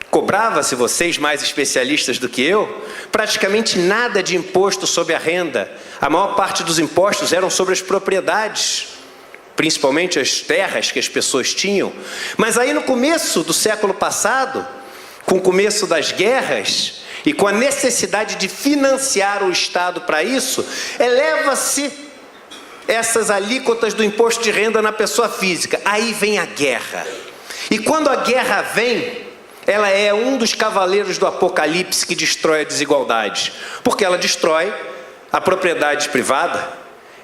Cobrava-se, vocês mais especialistas do que eu, praticamente nada de imposto sobre a renda. A maior parte dos impostos eram sobre as propriedades, principalmente as terras que as pessoas tinham. Mas aí no começo do século passado, com o começo das guerras e com a necessidade de financiar o Estado para isso, eleva-se
essas alíquotas do imposto de renda na pessoa física. Aí vem a guerra. E quando a guerra vem, ela é um dos cavaleiros do Apocalipse que destrói a desigualdade. Porque ela destrói a propriedade privada,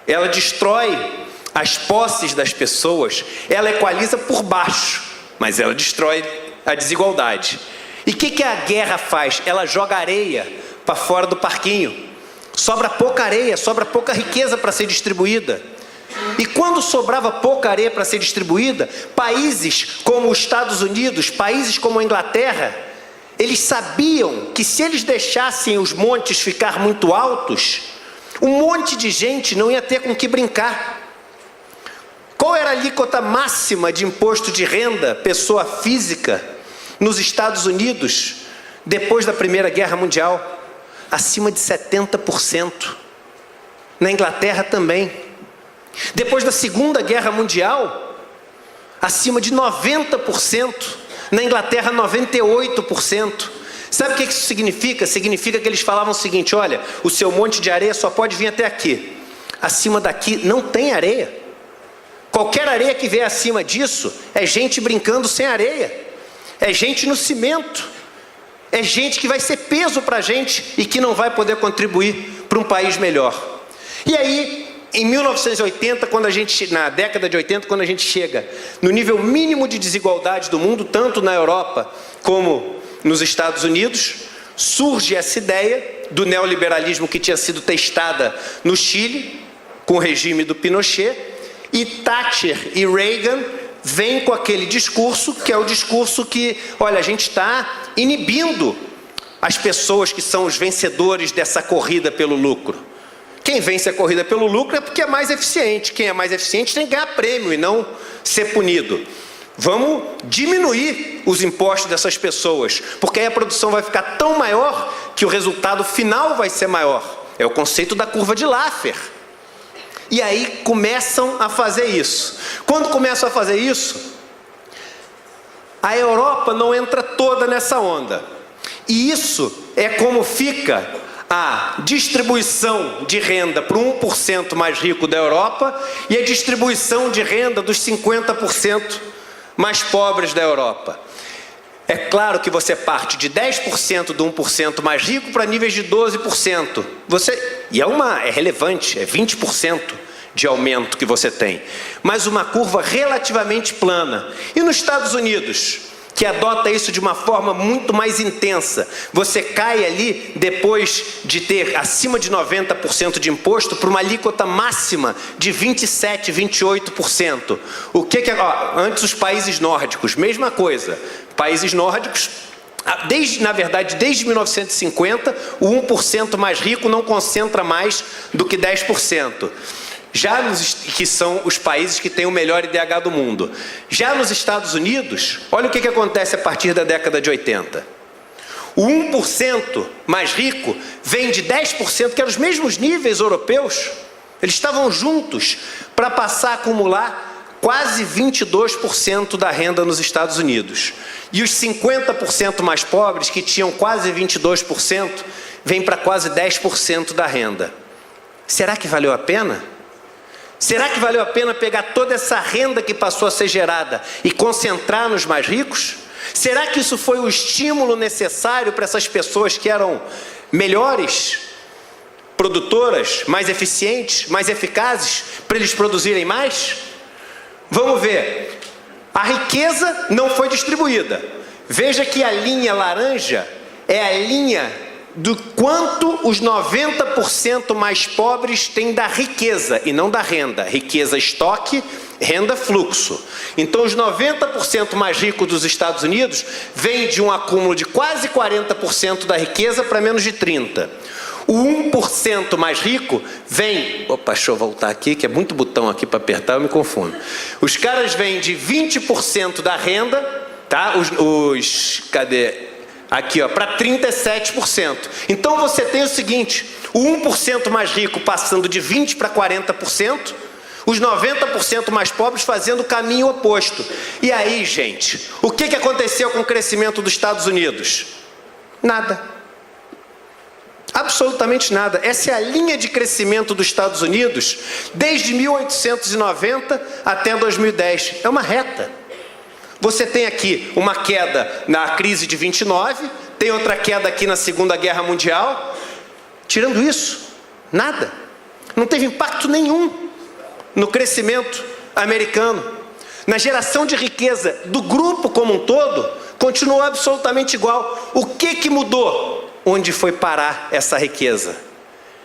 ela destrói as posses das pessoas, ela equaliza por baixo, mas ela destrói a desigualdade. E o que a guerra faz? Ela joga areia para fora do parquinho. Sobra pouca areia, sobra pouca riqueza para ser distribuída. E quando sobrava pouca areia para ser distribuída, países como os Estados Unidos, países como a Inglaterra, eles sabiam que se eles deixassem os montes ficar muito altos, um monte de gente não ia ter com que brincar. Qual era a alíquota máxima de imposto de renda, pessoa física, nos Estados Unidos, depois da Primeira Guerra Mundial? Acima de 70%. Na Inglaterra também. Depois da Segunda Guerra Mundial, acima de 90%. Na Inglaterra, 98%. Sabe o que isso significa? Significa que eles falavam o seguinte: olha, o seu monte de areia só pode vir até aqui. Acima daqui não tem areia. Qualquer areia que vier acima disso é gente brincando sem areia. É gente no cimento. É gente que vai ser peso para a gente e que não vai poder contribuir para um país melhor. E aí, em 1980, na década de 80, quando a gente chega no nível mínimo de desigualdade do mundo, tanto na Europa como nos Estados Unidos, surge essa ideia do neoliberalismo que tinha sido testada no Chile, com o regime do Pinochet, e Thatcher e Reagan vêm com aquele discurso, que é o discurso que, olha, a gente está inibindo as pessoas que são os vencedores dessa corrida pelo lucro. Quem vence a corrida pelo lucro é porque é mais eficiente. Quem é mais eficiente tem que ganhar prêmio e não ser punido. Vamos diminuir os impostos dessas pessoas, porque aí a produção vai ficar tão maior que o resultado final vai ser maior. É o conceito da curva de Laffer. E aí começam a fazer isso. Quando começam a fazer isso, a Europa não entra toda nessa onda. E isso é como fica a distribuição de renda para o 1% mais rico da Europa e a distribuição de renda dos 50% mais pobres da Europa. É claro que você parte de 10% do 1% mais rico para níveis de 12%. E é relevante, é 20% de aumento que você tem. Mas uma curva relativamente plana. E nos Estados Unidos, que adota isso de uma forma muito mais intensa, você cai ali, depois de ter acima de 90% de imposto, para uma alíquota máxima de 27%, 28%. Antes os países nórdicos, mesma coisa. Países nórdicos, desde 1950, o 1% mais rico não concentra mais do que 10%. Que são os países que têm o melhor IDH do mundo. Já nos Estados Unidos, olha o que acontece a partir da década de 80. O 1% mais rico vem de 10%, que eram os mesmos níveis europeus. Eles estavam juntos para passar a acumular quase 22% da renda nos Estados Unidos. E os 50% mais pobres, que tinham quase 22%, vêm para quase 10% da renda. Será que valeu a pena? Será que valeu a pena pegar toda essa renda que passou a ser gerada e concentrar nos mais ricos? Será que isso foi o estímulo necessário para essas pessoas que eram melhores produtoras, mais eficientes, mais eficazes, para eles produzirem mais? Vamos ver. A riqueza não foi distribuída. Veja que a linha laranja é a linha do quanto os 90% mais pobres têm da riqueza e não da renda. Riqueza, estoque, renda, fluxo. Então os 90% mais ricos dos Estados Unidos vêm de um acúmulo de quase 40% da riqueza para menos de 30%. O 1% mais rico vem... Opa, deixa eu voltar aqui, que é muito botão aqui para apertar, eu me confundo. Os caras vêm de 20% da renda, tá? Cadê? Aqui, ó, para 37%. Então você tem o seguinte: o 1% mais rico passando de 20% para 40%, os 90% mais pobres fazendo o caminho oposto. E aí, gente, o que aconteceu com o crescimento dos Estados Unidos? Nada. Absolutamente nada. Essa é a linha de crescimento dos Estados Unidos desde 1890 até 2010. É uma reta. Você tem aqui uma queda na crise de 29, tem outra queda aqui na Segunda Guerra Mundial. Tirando isso, nada. Não teve impacto nenhum no crescimento americano. Na geração de riqueza do grupo como um todo, continuou absolutamente igual. O que mudou? Onde foi parar essa riqueza?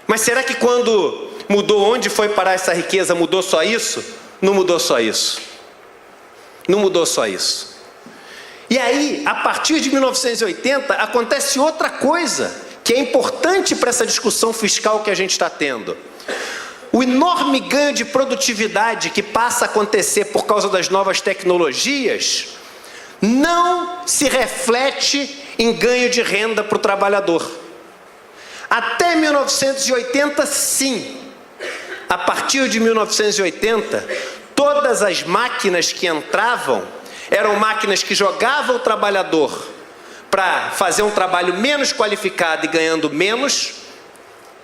Mas será que quando mudou onde foi parar essa riqueza, mudou só isso? Não mudou só isso. Não mudou só isso. E aí, a partir de 1980, acontece outra coisa que é importante para essa discussão fiscal que a gente está tendo. O enorme ganho de produtividade que passa a acontecer por causa das novas tecnologias não se reflete em ganho de renda para o trabalhador. Até 1980, sim. A partir de 1980, todas as máquinas que entravam eram máquinas que jogavam o trabalhador para fazer um trabalho menos qualificado e ganhando menos,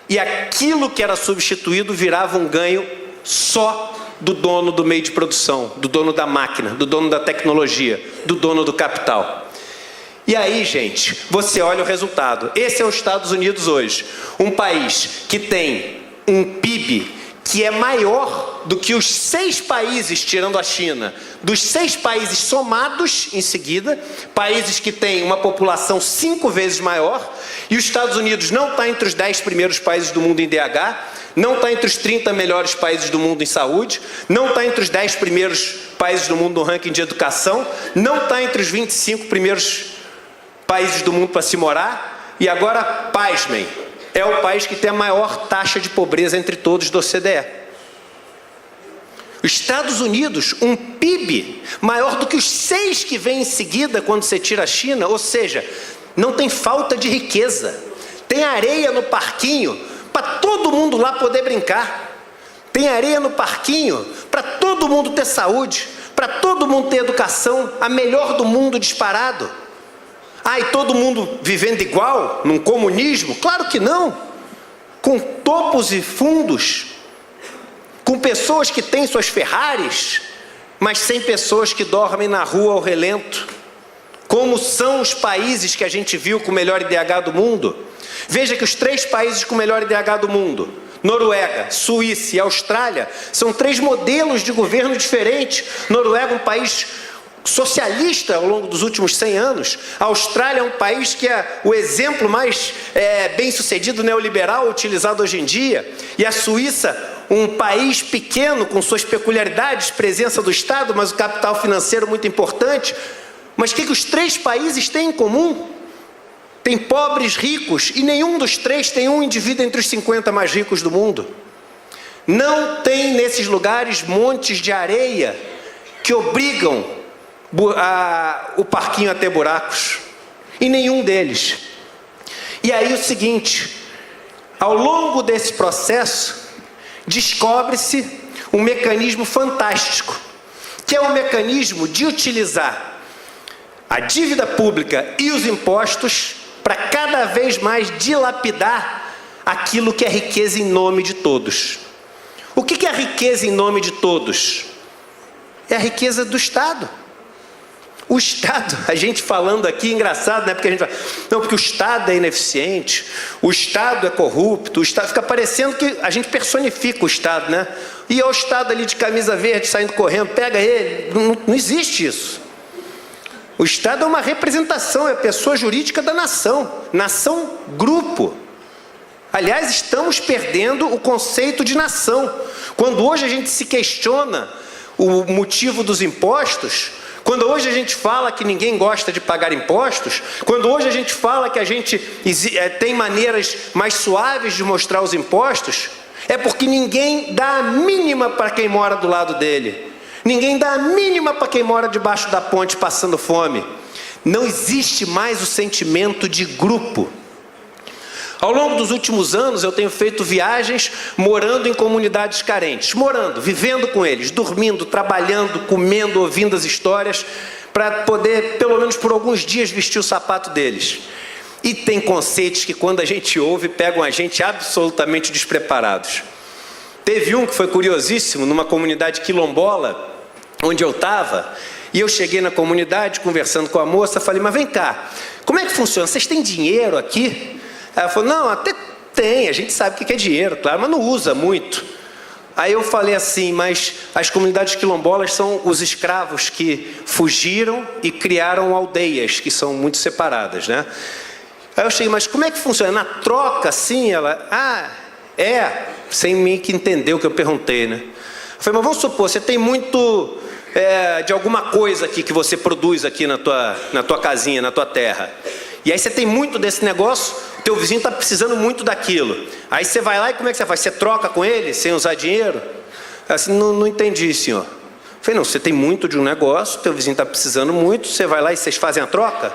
e aquilo que era substituído virava um ganho só do dono do meio de produção, do dono da máquina, do dono da tecnologia, do dono do capital. E aí, gente, você olha o resultado. Esse é os Estados Unidos hoje. Um país que tem um PIB que é maior do que os 6 países, tirando a China, dos 6 países somados em seguida, países que têm uma população 5 vezes maior, e os Estados Unidos não está entre os 10 primeiros países do mundo em DH, não está entre os 30 melhores países do mundo em saúde, não está entre os 10 primeiros países do mundo no ranking de educação, não está entre os 25 primeiros países do mundo para se morar, e agora, pasmem, é o país que tem a maior taxa de pobreza entre todos da OCDE. Os Estados Unidos, um PIB maior do que os 6 que vêm em seguida quando você tira a China, ou seja, não tem falta de riqueza, tem areia no parquinho para todo mundo lá poder brincar, tem areia no parquinho para todo mundo ter saúde, para todo mundo ter educação, a melhor do mundo disparado. E todo mundo vivendo igual, num comunismo? Claro que não. Com topos e fundos, com pessoas que têm suas Ferraris, mas sem pessoas que dormem na rua ao relento. Como são os países que a gente viu com o melhor IDH do mundo? Veja que os 3 países com o melhor IDH do mundo, Noruega, Suíça e Austrália, são 3 modelos de governo diferentes. Noruega, um país socialista ao longo dos últimos 100 anos. A Austrália é um país que é o exemplo mais bem-sucedido neoliberal utilizado hoje em dia. E a Suíça, um país pequeno com suas peculiaridades, presença do Estado, mas o capital financeiro muito importante. Mas o que os 3 países têm em comum? Tem pobres, ricos, e nenhum dos 3 tem um indivíduo entre os 50 mais ricos do mundo. Não tem nesses lugares montes de areia que obrigam o parquinho a ter buracos, em nenhum deles. E aí o seguinte, ao longo desse processo, descobre-se um mecanismo fantástico, que é o mecanismo de utilizar a dívida pública e os impostos para cada vez mais dilapidar aquilo que é riqueza em nome de todos. O que é a riqueza em nome de todos? É a riqueza do Estado. O Estado, a gente falando aqui, engraçado, né? Porque a gente fala, não, porque o Estado é ineficiente, o Estado é corrupto, o Estado fica parecendo que a gente personifica o Estado, né? E é o Estado ali de camisa verde saindo correndo, pega ele, não existe isso. O Estado é uma representação, é a pessoa jurídica da nação, nação grupo. Aliás, estamos perdendo o conceito de nação. Quando hoje a gente se questiona o motivo dos impostos, quando hoje a gente fala que ninguém gosta de pagar impostos, quando hoje a gente fala que a gente tem maneiras mais suaves de mostrar os impostos, é porque ninguém dá a mínima para quem mora do lado dele. Ninguém dá a mínima para quem mora debaixo da ponte passando fome. Não existe mais o sentimento de grupo. Ao longo dos últimos anos eu tenho feito viagens morando em comunidades carentes, vivendo com eles, dormindo, trabalhando, comendo, ouvindo as histórias, para poder, pelo menos por alguns dias, vestir o sapato deles. E tem conceitos que, quando a gente ouve, pegam a gente absolutamente despreparados. Teve um que foi curiosíssimo, numa comunidade quilombola, onde eu estava, e eu cheguei na comunidade, conversando com a moça, falei, mas vem cá, como é que funciona? Vocês têm dinheiro aqui? Ela falou, não, até tem, a gente sabe o que é dinheiro, claro, mas não usa muito. Aí eu falei assim, mas as comunidades quilombolas são os escravos que fugiram e criaram aldeias, que são muito separadas, né? Aí eu cheguei, mas como é que funciona? Na troca, assim? Ela, sem mim que entender o que eu perguntei, né? Eu falei, mas vamos supor, você tem muito de alguma coisa aqui que você produz aqui na tua casinha, na tua terra. E aí você tem muito desse negócio, o teu vizinho está precisando muito daquilo. Aí você vai lá e como é que você faz? Você troca com ele sem usar dinheiro? Assim, não entendi, senhor. Eu falei, não, você tem muito de um negócio, teu vizinho está precisando muito, você vai lá e vocês fazem a troca?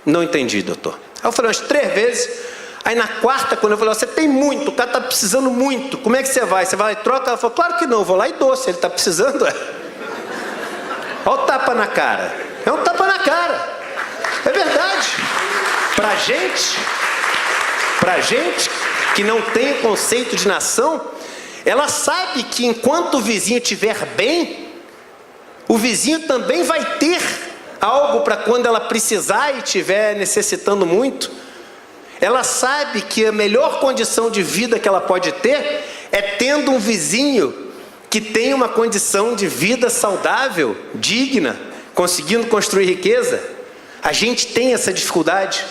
Não entendi, doutor. Aí eu falei umas 3 vezes, aí na quarta, quando eu falei, você tem muito, o cara está precisando muito, como é que você vai? Você vai lá e troca? Ela falou, claro que não, eu vou lá e dou, se ele está precisando, Olha o tapa na cara. É um tapa na cara. É verdade. Pra gente que não tem o conceito de nação, ela sabe que enquanto o vizinho estiver bem, o vizinho também vai ter algo para quando ela precisar e estiver necessitando muito. Ela sabe que a melhor condição de vida que ela pode ter é tendo um vizinho que tem uma condição de vida saudável, digna, conseguindo construir riqueza. A gente tem essa dificuldade.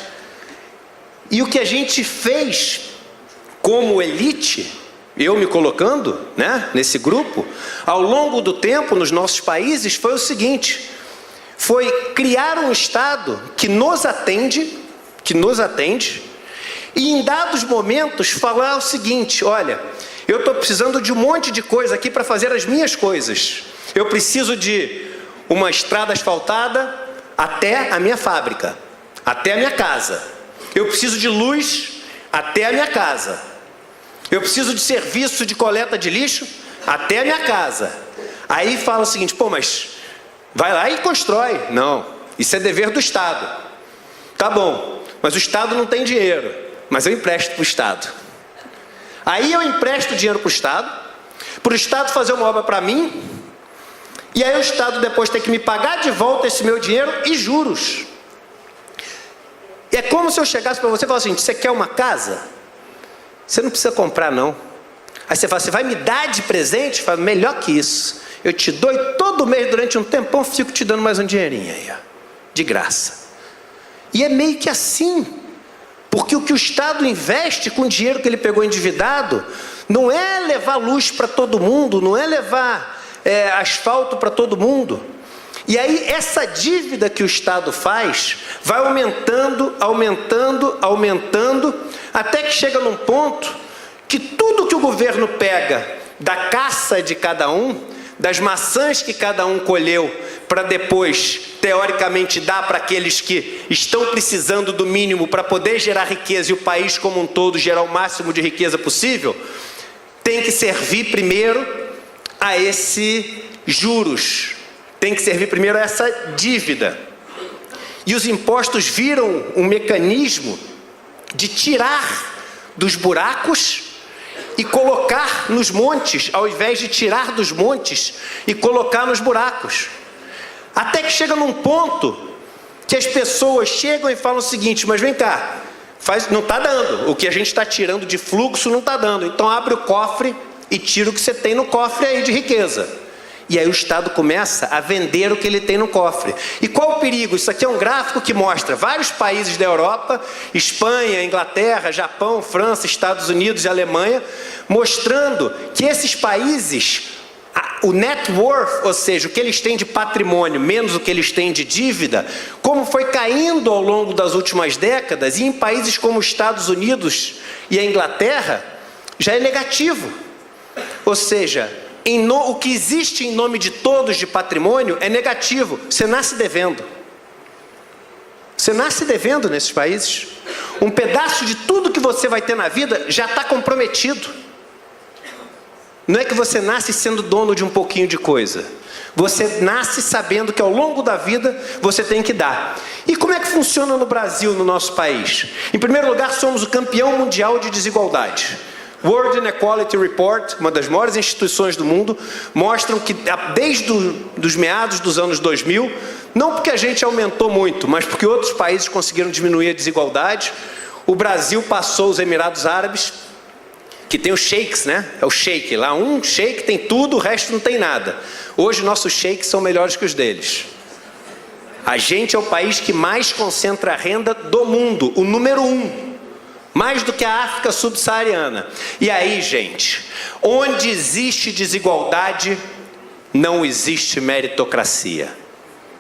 E o que a gente fez como elite, eu me colocando, né, nesse grupo, ao longo do tempo nos nossos países, foi o seguinte: foi criar um Estado que nos atende, e em dados momentos falar o seguinte, olha, eu estou precisando de um monte de coisa aqui para fazer as minhas coisas. Eu preciso de uma estrada asfaltada até a minha fábrica, até a minha casa. Eu preciso de luz até a minha casa. Eu preciso de serviço de coleta de lixo até a minha casa. Aí fala o seguinte, pô, mas vai lá e constrói. Não, isso é dever do Estado. Tá bom, mas o Estado não tem dinheiro, mas eu empresto para o Estado. Aí eu empresto dinheiro para o Estado fazer uma obra para mim, e aí o Estado depois tem que me pagar de volta esse meu dinheiro e juros. E é como se eu chegasse para você e falasse assim, você quer uma casa? Você não precisa comprar não. Aí você fala, você vai me dar de presente? Fala, melhor que isso. Eu te dou e todo mês durante um tempão fico te dando mais um dinheirinho aí, ó, de graça. E é meio que assim. Porque o que o Estado investe com o dinheiro que ele pegou endividado não é levar luz para todo mundo, não é levar asfalto para todo mundo. E aí essa dívida que o Estado faz vai aumentando, até que chega num ponto que tudo que o governo pega da caça de cada um, das maçãs que cada um colheu, para depois, teoricamente, dar para aqueles que estão precisando do mínimo para poder gerar riqueza e o país como um todo gerar o máximo de riqueza possível, tem que servir primeiro a esse juros, tem que servir primeiro a essa dívida. E os impostos viram um mecanismo de tirar dos buracos e colocar nos montes, ao invés de tirar dos montes e colocar nos buracos. Até que chega num ponto que as pessoas chegam e falam o seguinte, mas vem cá, não está dando, o que a gente está tirando de fluxo não está dando, então abre o cofre e tira o que você tem no cofre aí de riqueza. E aí o Estado começa a vender o que ele tem no cofre. E qual o perigo? Isso aqui é um gráfico que mostra vários países da Europa, Espanha, Inglaterra, Japão, França, Estados Unidos e Alemanha, mostrando que esses países, o net worth, ou seja, o que eles têm de patrimônio menos o que eles têm de dívida, como foi caindo ao longo das últimas décadas, e em países como os Estados Unidos e a Inglaterra, já é negativo. Ou seja, o que existe em nome de todos de patrimônio é negativo. Você nasce devendo. Você nasce devendo nesses países. Um pedaço de tudo que você vai ter na vida já está comprometido. Não é que você nasce sendo dono de um pouquinho de coisa. Você nasce sabendo que ao longo da vida você tem que dar. E como é que funciona no Brasil, no nosso país? Em primeiro lugar, somos o campeão mundial de desigualdade. World Inequality Report, uma das maiores instituições do mundo, mostram que desde os meados dos anos 2000, não porque a gente aumentou muito, mas porque outros países conseguiram diminuir a desigualdade, o Brasil passou os Emirados Árabes, que tem os sheiks, né? É o sheik, lá um sheik tem tudo, o resto não tem nada. Hoje nossos sheiks são melhores que os deles. A gente é o país que mais concentra a renda do mundo, o número 1. Mais do que a África subsaariana. E aí, gente, onde existe desigualdade, não existe meritocracia.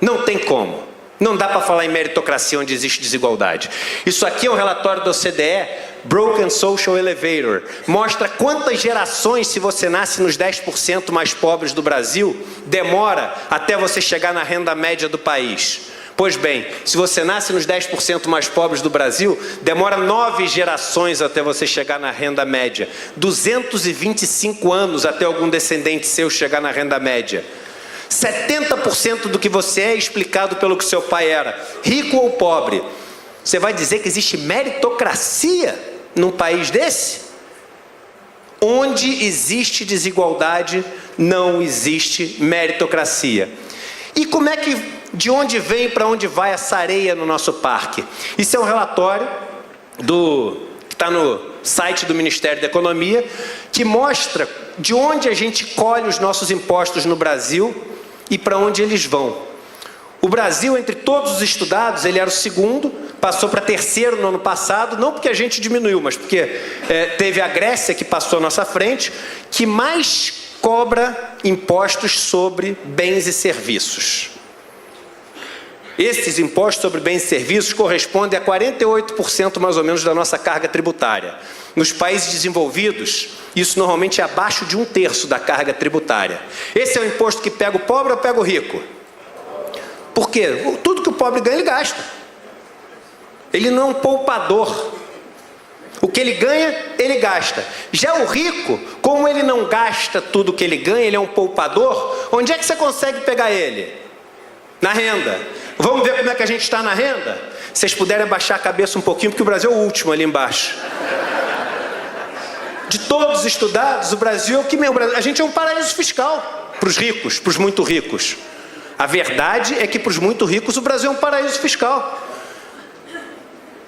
Não tem como. Não dá para falar em meritocracia onde existe desigualdade. Isso aqui é um relatório da OCDE, Broken Social Elevator. Mostra quantas gerações, se você nasce nos 10% mais pobres do Brasil, demora até você chegar na renda média do país. Pois bem, se você nasce nos 10% mais pobres do Brasil, demora 9 gerações até você chegar na renda média. 225 anos até algum descendente seu chegar na renda média. 70% do que você é explicado pelo que seu pai era, rico ou pobre. Você vai dizer que existe meritocracia num país desse? Onde existe desigualdade, não existe meritocracia. E como é que, de onde vem para onde vai essa areia no nosso parque? Isso é um relatório que está no site do Ministério da Economia, que mostra de onde a gente colhe os nossos impostos no Brasil e para onde eles vão. O Brasil, entre todos os estudados, ele era o segundo, passou para terceiro no ano passado, não porque a gente diminuiu, mas porque teve a Grécia, que passou à nossa frente, que mais cobra impostos sobre bens e serviços. Esses impostos sobre bens e serviços correspondem a 48% mais ou menos da nossa carga tributária. Nos países desenvolvidos, isso normalmente é abaixo de 1/3 da carga tributária. Esse é o imposto que pega o pobre ou pega o rico? Por quê? Tudo que o pobre ganha, ele gasta. Ele não é um poupador. O que ele ganha, ele gasta. Já o rico, como ele não gasta tudo que ele ganha, ele é um poupador, onde é que você consegue pegar ele? Na renda. Vamos ver como é que a gente está na renda? Se vocês puderem abaixar a cabeça um pouquinho, porque o Brasil é o último ali embaixo. De todos os estudados, o Brasil é o que mesmo. A gente é um paraíso fiscal para os ricos, para os muito ricos. A verdade é que para os muito ricos o Brasil é um paraíso fiscal.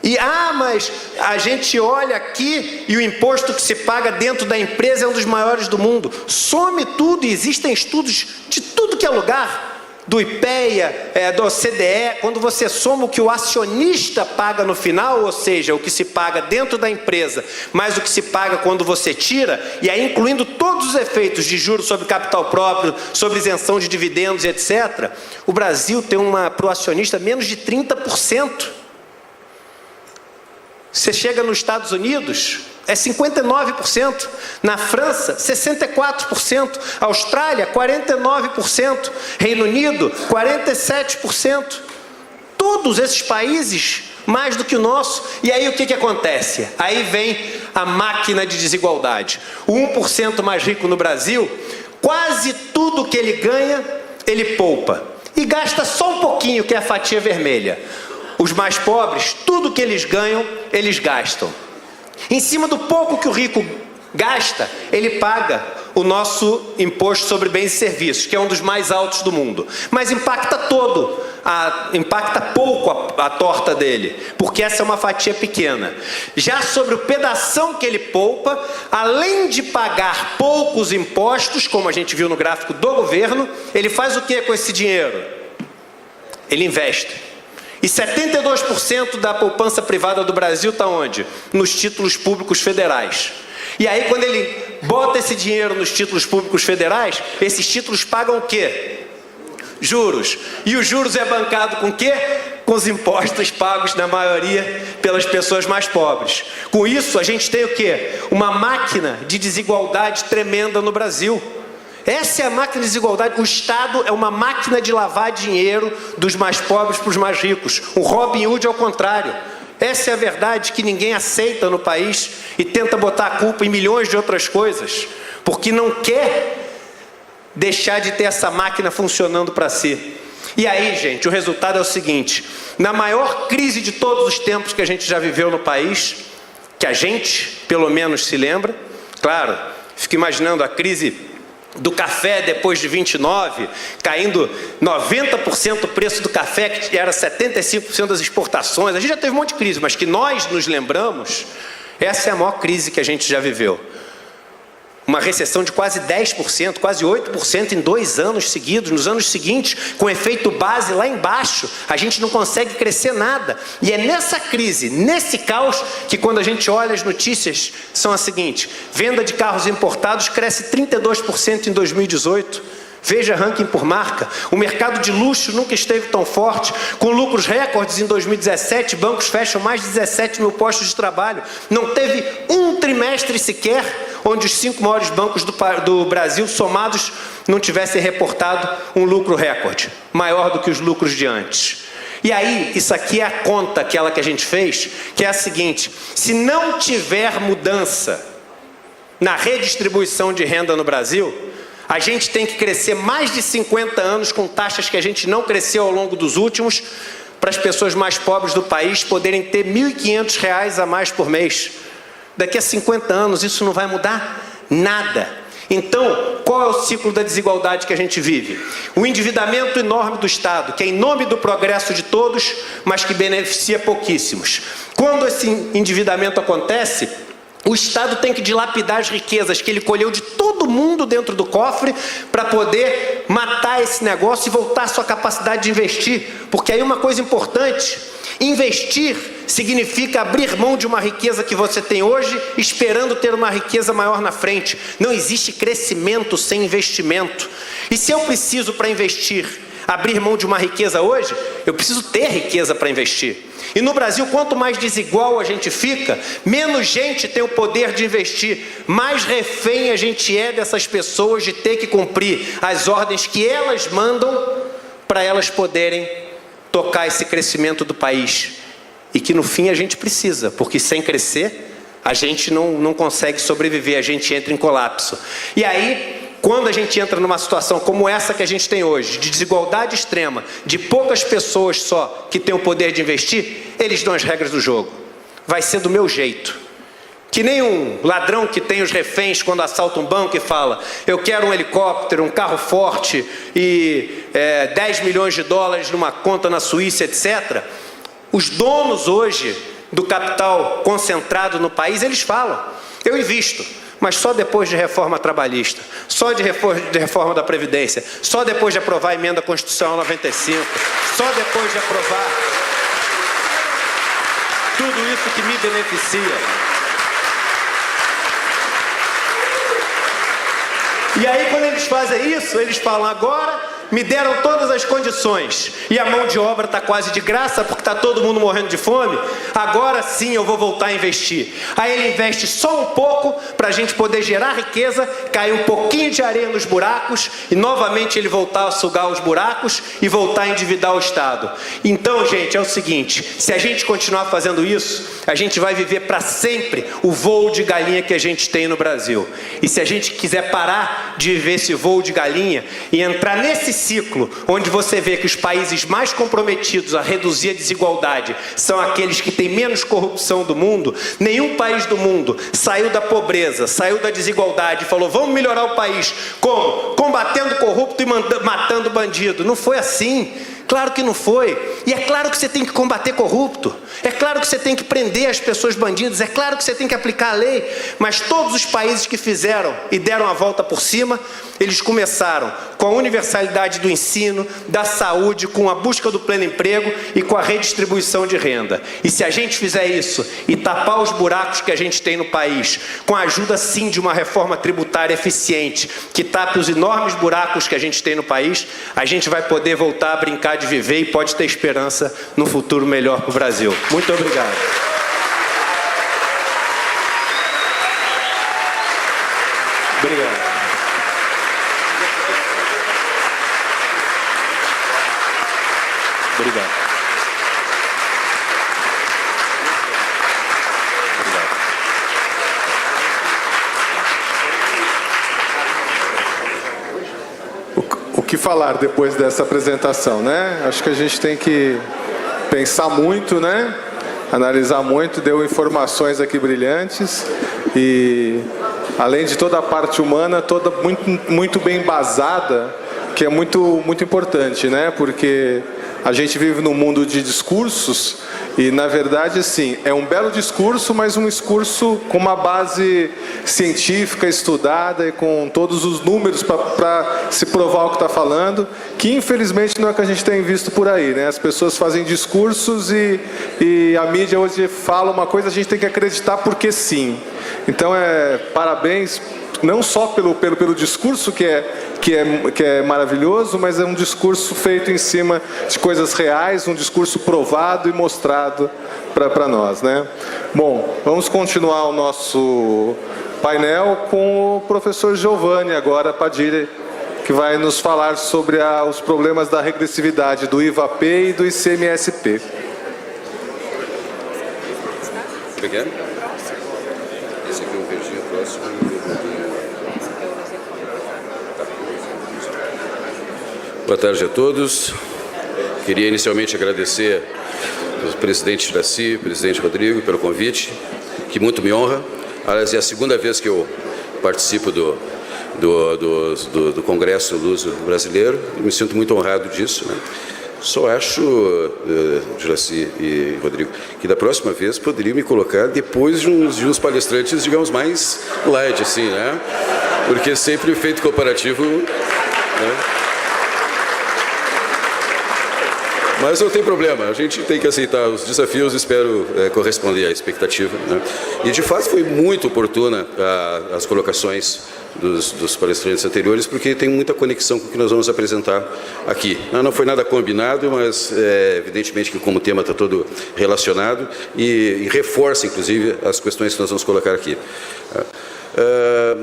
E, mas a gente olha aqui e o imposto que se paga dentro da empresa é um dos maiores do mundo. Some tudo e existem estudos de tudo que é lugar. Do IPEA, do OCDE, quando você soma o que o acionista paga no final, ou seja, o que se paga dentro da empresa, mais o que se paga quando você tira, e aí incluindo todos os efeitos de juros sobre capital próprio, sobre isenção de dividendos, etc., o Brasil tem para o acionista menos de 30%. Você chega nos Estados Unidos, é 59%, na França, 64%, Austrália, 49%, Reino Unido, 47%. Todos esses países, mais do que o nosso. E aí o que acontece? Aí vem a máquina de desigualdade. O 1% mais rico no Brasil, quase tudo que ele ganha, ele poupa. E gasta só um pouquinho, que é a fatia vermelha. Os mais pobres, tudo que eles ganham, eles gastam. Em cima do pouco que o rico gasta, ele paga o nosso imposto sobre bens e serviços, que é um dos mais altos do mundo. Mas impacta impacta pouco a torta dele, porque essa é uma fatia pequena. Já sobre o pedação que ele poupa, além de pagar poucos impostos, como a gente viu no gráfico do governo, ele faz o que com esse dinheiro? Ele investe. E 72% da poupança privada do Brasil está onde? Nos títulos públicos federais. E aí, quando ele bota esse dinheiro nos títulos públicos federais, esses títulos pagam o quê? Juros. E os juros é bancado com o quê? Com os impostos pagos, na maioria, pelas pessoas mais pobres. Com isso, a gente tem o quê? Uma máquina de desigualdade tremenda no Brasil. Essa é a máquina de desigualdade. O Estado é uma máquina de lavar dinheiro dos mais pobres para os mais ricos. O Robin Hood ao contrário. Essa é a verdade que ninguém aceita no país e tenta botar a culpa em milhões de outras coisas, porque não quer deixar de ter essa máquina funcionando para si. E aí, gente, o resultado é o seguinte: na maior crise de todos os tempos que a gente já viveu no país, que a gente, pelo menos, se lembra, claro, fico imaginando a crise do café depois de 29, caindo 90% o preço do café, que era 75% das exportações. A gente já teve um monte de crise, mas que nós nos lembramos, essa é a maior crise que a gente já viveu. Uma recessão de quase 10%, quase 8% em 2 anos seguidos. Nos anos seguintes, com efeito base lá embaixo, a gente não consegue crescer nada. E é nessa crise, nesse caos, que quando a gente olha as notícias, são as seguintes: venda de carros importados cresce 32% em 2018. Veja ranking por marca. O mercado de luxo nunca esteve tão forte, com lucros recordes em 2017, bancos fecham mais de 17 mil postos de trabalho. Não teve um trimestre sequer onde os 5 maiores bancos do Brasil somados não tivessem reportado um lucro recorde, maior do que os lucros de antes. E aí, isso aqui é a conta, aquela que a gente fez, que é a seguinte: se não tiver mudança na redistribuição de renda no Brasil, a gente tem que crescer mais de 50 anos com taxas que a gente não cresceu ao longo dos últimos, para as pessoas mais pobres do país poderem ter R$ 1.500 a mais por mês. Daqui a 50 anos isso não vai mudar nada. Então, qual é o ciclo da desigualdade que a gente vive? O endividamento enorme do Estado, que é em nome do progresso de todos, mas que beneficia pouquíssimos. Quando esse endividamento acontece, o Estado tem que dilapidar as riquezas que ele colheu de todo mundo dentro do cofre para poder matar esse negócio e voltar à sua capacidade de investir. Porque aí uma coisa importante: investir significa abrir mão de uma riqueza que você tem hoje, esperando ter uma riqueza maior na frente. Não existe crescimento sem investimento. E se eu preciso, para investir, abrir mão de uma riqueza hoje, eu preciso ter riqueza para investir. E no Brasil, quanto mais desigual a gente fica, menos gente tem o poder de investir, mais refém a gente é dessas pessoas de ter que cumprir as ordens que elas mandam para elas poderem tocar esse crescimento do país. E que no fim a gente precisa, porque sem crescer a gente não consegue sobreviver, a gente entra em colapso. E aí, quando a gente entra numa situação como essa que a gente tem hoje, de desigualdade extrema, de poucas pessoas só que têm o poder de investir, eles dão as regras do jogo. Vai ser do meu jeito. Que nem um ladrão que tem os reféns quando assalta um banco e fala: eu quero um helicóptero, um carro forte e 10 milhões de dólares numa conta na Suíça, etc. Os donos hoje do capital concentrado no país, eles falam: eu invisto, mas só depois de reforma trabalhista, só de reforma da Previdência, só depois de aprovar a emenda constitucional 95, só depois de aprovar tudo isso que me beneficia. E aí, quando eles fazem isso, eles falam: agora me deram todas as condições e a mão de obra está quase de graça porque está todo mundo morrendo de fome, agora sim eu vou voltar a investir. Aí ele investe só um pouco para a gente poder gerar riqueza, cair um pouquinho de areia nos buracos e novamente ele voltar a sugar os buracos e voltar a endividar o Estado. Então, gente, é o seguinte: se a gente continuar fazendo isso, a gente vai viver para sempre o voo de galinha que a gente tem no Brasil. E se a gente quiser parar de viver esse voo de galinha e entrar nesse ciclo onde você vê que os países mais comprometidos a reduzir a desigualdade são aqueles que têm menos corrupção do mundo, nenhum país do mundo saiu da pobreza, saiu da desigualdade e falou: vamos melhorar o país. Como? Combatendo corrupto e matando bandido. Não foi assim. Claro que não foi. E é claro que você tem que combater corrupto. É claro que você tem que prender as pessoas bandidas. É claro que você tem que aplicar a lei. Mas todos os países que fizeram e deram a volta por cima, eles começaram com a universalidade do ensino, da saúde, com a busca do pleno emprego e com a redistribuição de renda. E se a gente fizer isso e tapar os buracos que a gente tem no país, com a ajuda sim de uma reforma tributária eficiente, que tape os enormes buracos que a gente tem no país, a gente vai poder voltar a brincar de viver e pode ter esperança no futuro melhor para o Brasil. Muito obrigado. Obrigado. Obrigado.
que falar depois dessa apresentação, né? Acho que a gente tem que pensar muito, né? Analisar muito, deu informações aqui brilhantes e, além de toda a parte humana, toda muito bem embasada, que é muito importante, né? Porque a gente vive num mundo de discursos e, na verdade, assim, é um belo discurso, mas um discurso com uma base científica, estudada e com todos os números para se provar o que está falando, que, infelizmente, não é o que a gente tem visto por aí, né? As pessoas fazem discursos e a mídia hoje fala uma coisa, a gente tem que acreditar porque sim. Então, parabéns, não só pelo discurso que é maravilhoso, mas é um discurso feito em cima de coisas reais, um discurso provado e mostrado para nós, né? Bom, vamos continuar o nosso painel com o professor Giovanni agora, Padilha, que vai nos falar sobre os problemas da regressividade do IVA-P e do ICMS-P.
Obrigado. Esse aqui é o verdinho próximo. Boa tarde a todos. Queria inicialmente agradecer ao presidente Juracy, presidente Rodrigo, pelo convite, que muito me honra. Aliás, é a segunda vez que eu participo do Congresso Luso Brasileiro e me sinto muito honrado disso, né? Só acho, Juracy e Rodrigo, que da próxima vez poderia me colocar depois de uns palestrantes, digamos, mais light, assim, né? Porque sempre feito comparativo, né? Mas não tem problema, a gente tem que aceitar os desafios e espero corresponder à expectativa, né? E de fato foi muito oportuna as colocações dos palestrantes anteriores, porque tem muita conexão com o que nós vamos apresentar aqui. Não foi nada combinado, mas evidentemente que como o tema está todo relacionado e reforça inclusive as questões que nós vamos colocar aqui.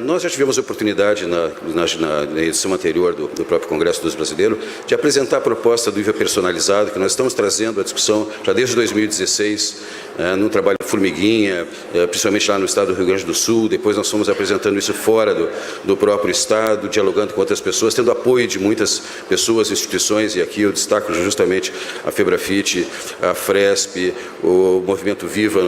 Nós já tivemos a oportunidade na edição anterior do próprio Congresso dos Brasileiros de apresentar a proposta do IVA personalizado, que nós estamos trazendo à discussão já desde 2016, num trabalho formiguinha, principalmente lá no estado do Rio Grande do Sul. Depois nós fomos apresentando isso fora do próprio estado, dialogando com outras pessoas, tendo apoio de muitas pessoas, instituições, e aqui eu destaco justamente a Febrafit, a Fresp, o Movimento Viva,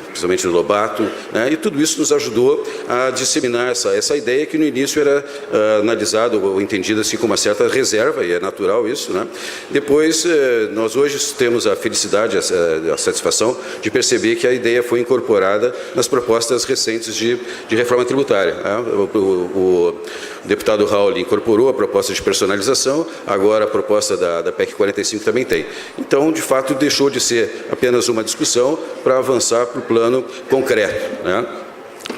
principalmente no Lobato, né? E tudo isso nos ajudou a disseminar essa ideia que no início era analisado ou entendido assim com uma certa reserva, e é natural isso, né? Depois, nós hoje temos a felicidade, a satisfação de perceber que a ideia foi incorporada nas propostas recentes de reforma tributária, né? O deputado Raul incorporou a proposta de personalização, agora a proposta da PEC 45 também tem. Então, de fato, deixou de ser apenas uma discussão para avançar para o plano concreto, né?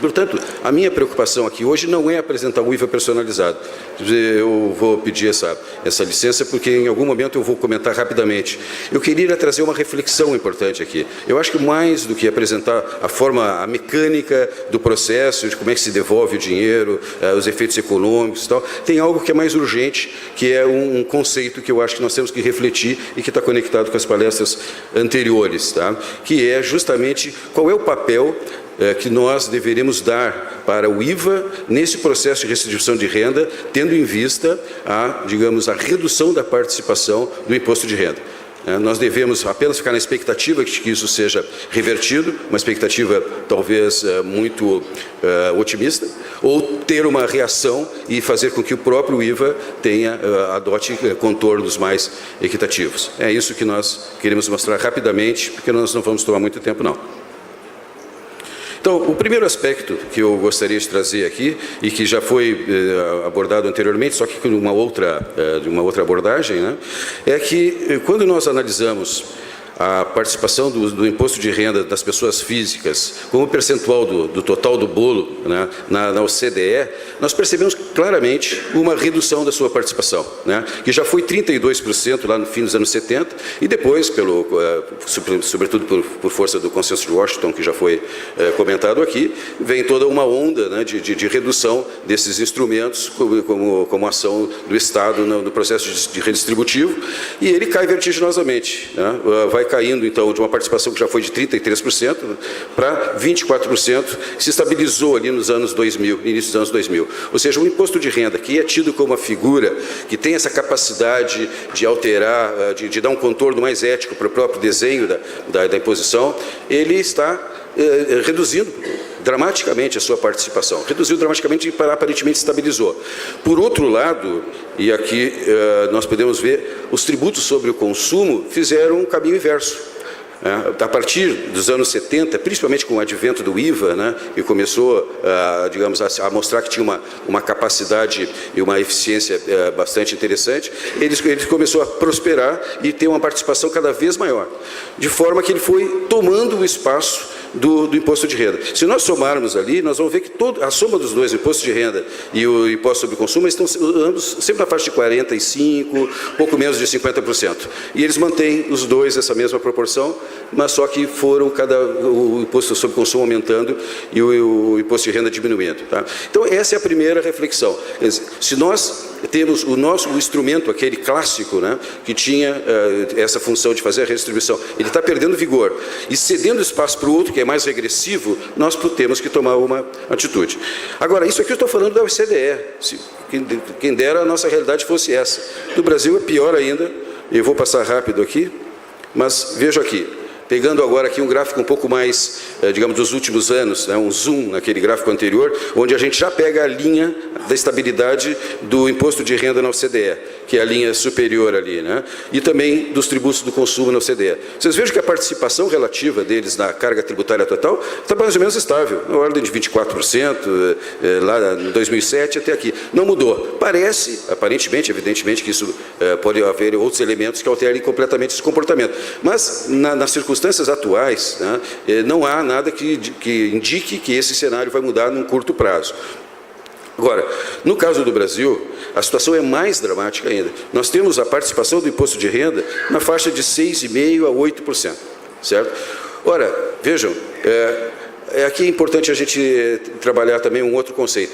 Portanto, a minha preocupação aqui hoje não é apresentar o IVA personalizado. Eu vou pedir essa licença porque em algum momento eu vou comentar rapidamente. Eu queria trazer uma reflexão importante aqui. Eu acho que mais do que apresentar a mecânica do processo, de como é que se devolve o dinheiro, os efeitos econômicos e tal, tem algo que é mais urgente, que é um conceito que eu acho que nós temos que refletir e que está conectado com as palestras anteriores, tá? Que é justamente qual é o papel que nós deveremos dar para o IVA nesse processo de redistribuição de renda, tendo em vista digamos, a redução da participação do imposto de renda. Nós devemos apenas ficar na expectativa de que isso seja revertido, uma expectativa talvez muito otimista, ou ter uma reação e fazer com que o próprio IVA adote contornos mais equitativos. É isso que nós queremos mostrar rapidamente, porque nós não vamos tomar muito tempo, não. Então, o primeiro aspecto que eu gostaria de trazer aqui, e que já foi abordado anteriormente, só que de uma outra abordagem, né, é que quando nós analisamos a participação do imposto de renda das pessoas físicas como percentual do total do bolo, né, na OCDE, nós percebemos claramente uma redução da sua participação, né, que já foi 32% lá no fim dos anos 70 e depois, sobretudo por força do consenso de Washington, que já foi comentado aqui, vem toda uma onda, né, de redução desses instrumentos como ação do Estado no processo de redistributivo, e ele cai vertiginosamente, né, vai vai caindo, então, de uma participação que já foi de 33% para 24%, se estabilizou ali nos anos 2000, início dos anos 2000. Ou seja, o imposto de renda, que é tido como uma figura que tem essa capacidade de alterar, de dar um contorno mais ético para o próprio desenho da imposição, ele está reduzindo dramaticamente a sua participação. Reduziu dramaticamente e aparentemente estabilizou. Por outro lado, e aqui nós podemos ver, os tributos sobre o consumo fizeram um caminho inverso. A partir dos anos 70, principalmente com o advento do IVA, né, e começou, digamos, a mostrar que tinha uma capacidade e uma eficiência bastante interessante, ele começou a prosperar e ter uma participação cada vez maior, de forma que ele foi tomando o espaço do imposto de renda. Se nós somarmos ali, nós vamos ver que a soma dos dois, o imposto de renda e o imposto sobre o consumo, estão ambos sempre na faixa de 45%, pouco menos de 50%. E eles mantêm os dois essa mesma proporção, mas só que foram o imposto sobre o consumo aumentando e o imposto de renda diminuindo. Tá? Então, essa é a primeira reflexão. Se nós temos o instrumento, aquele clássico, né, que tinha essa função de fazer a redistribuição, ele está perdendo vigor e cedendo espaço para o outro, que é mais regressivo, nós temos que tomar uma atitude. Agora, isso aqui eu estou falando da OCDE. Quem dera a nossa realidade fosse essa. No Brasil é pior ainda, eu vou passar rápido aqui, mas veja aqui. Pegando agora aqui um gráfico um pouco mais, digamos, dos últimos anos, né, um zoom naquele gráfico anterior, onde a gente já pega a linha da estabilidade do imposto de renda na OCDE, que é a linha superior ali, né, e também dos tributos do consumo na OCDE. Vocês vejam que a participação relativa deles na carga tributária total está mais ou menos estável, na ordem de 24%, lá em 2007 até aqui. Não mudou. Parece, aparentemente, evidentemente, que isso pode haver outros elementos que alterem completamente esse comportamento. Mas, nas circunstâncias atuais, né, não há nada que indique que esse cenário vai mudar num curto prazo. Agora, no caso do Brasil, a situação é mais dramática ainda. Nós temos a participação do imposto de renda na faixa de 6,5% a 8%, certo? Ora, vejam, aqui é importante a gente trabalhar também um outro conceito.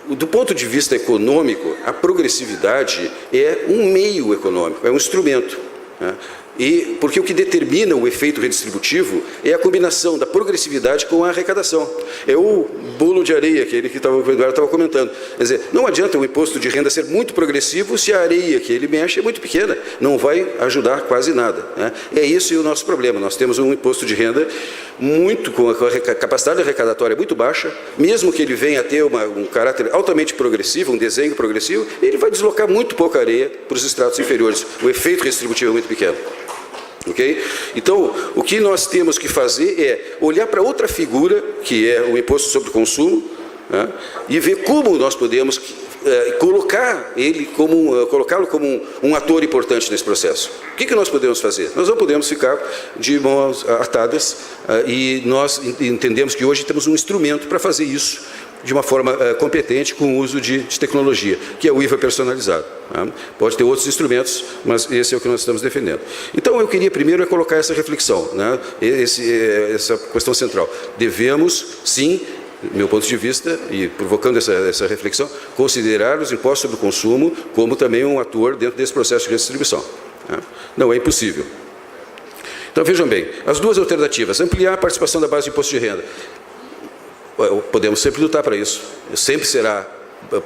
Do ponto de vista econômico, a progressividade é um meio econômico, é um instrumento, né? E porque o que determina o efeito redistributivo é a combinação da progressividade com a arrecadação. É o bolo de areia, aquele que o Eduardo estava comentando. Quer dizer, não adianta o imposto de renda ser muito progressivo se a areia que ele mexe é muito pequena. Não vai ajudar quase nada, né? É isso o nosso problema. Nós temos um imposto de renda com a capacidade arrecadatória muito baixa, mesmo que ele venha a ter um caráter altamente progressivo, um desenho progressivo, ele vai deslocar muito pouca areia para os estratos inferiores. O efeito redistributivo é muito pequeno. Okay? Então, o que nós temos que fazer é olhar para outra figura, que é o imposto sobre o consumo, né, e ver como nós podemos colocá-lo como um ator importante nesse processo. O que nós podemos fazer? Nós não podemos ficar de mãos atadas e nós entendemos que hoje temos um instrumento para fazer isso de uma forma competente com o uso de tecnologia, que é o IVA personalizado. Tá? Pode ter outros instrumentos, mas esse é o que nós estamos defendendo. Então, eu queria primeiro colocar essa reflexão, né? Essa questão central. Devemos, sim, do meu ponto de vista, e provocando essa reflexão, considerar os impostos sobre o consumo como também um ator dentro desse processo de redistribuição. Tá? Não é impossível. Então, vejam bem, as duas alternativas: ampliar a participação da base de imposto de renda. Podemos sempre lutar para isso, sempre será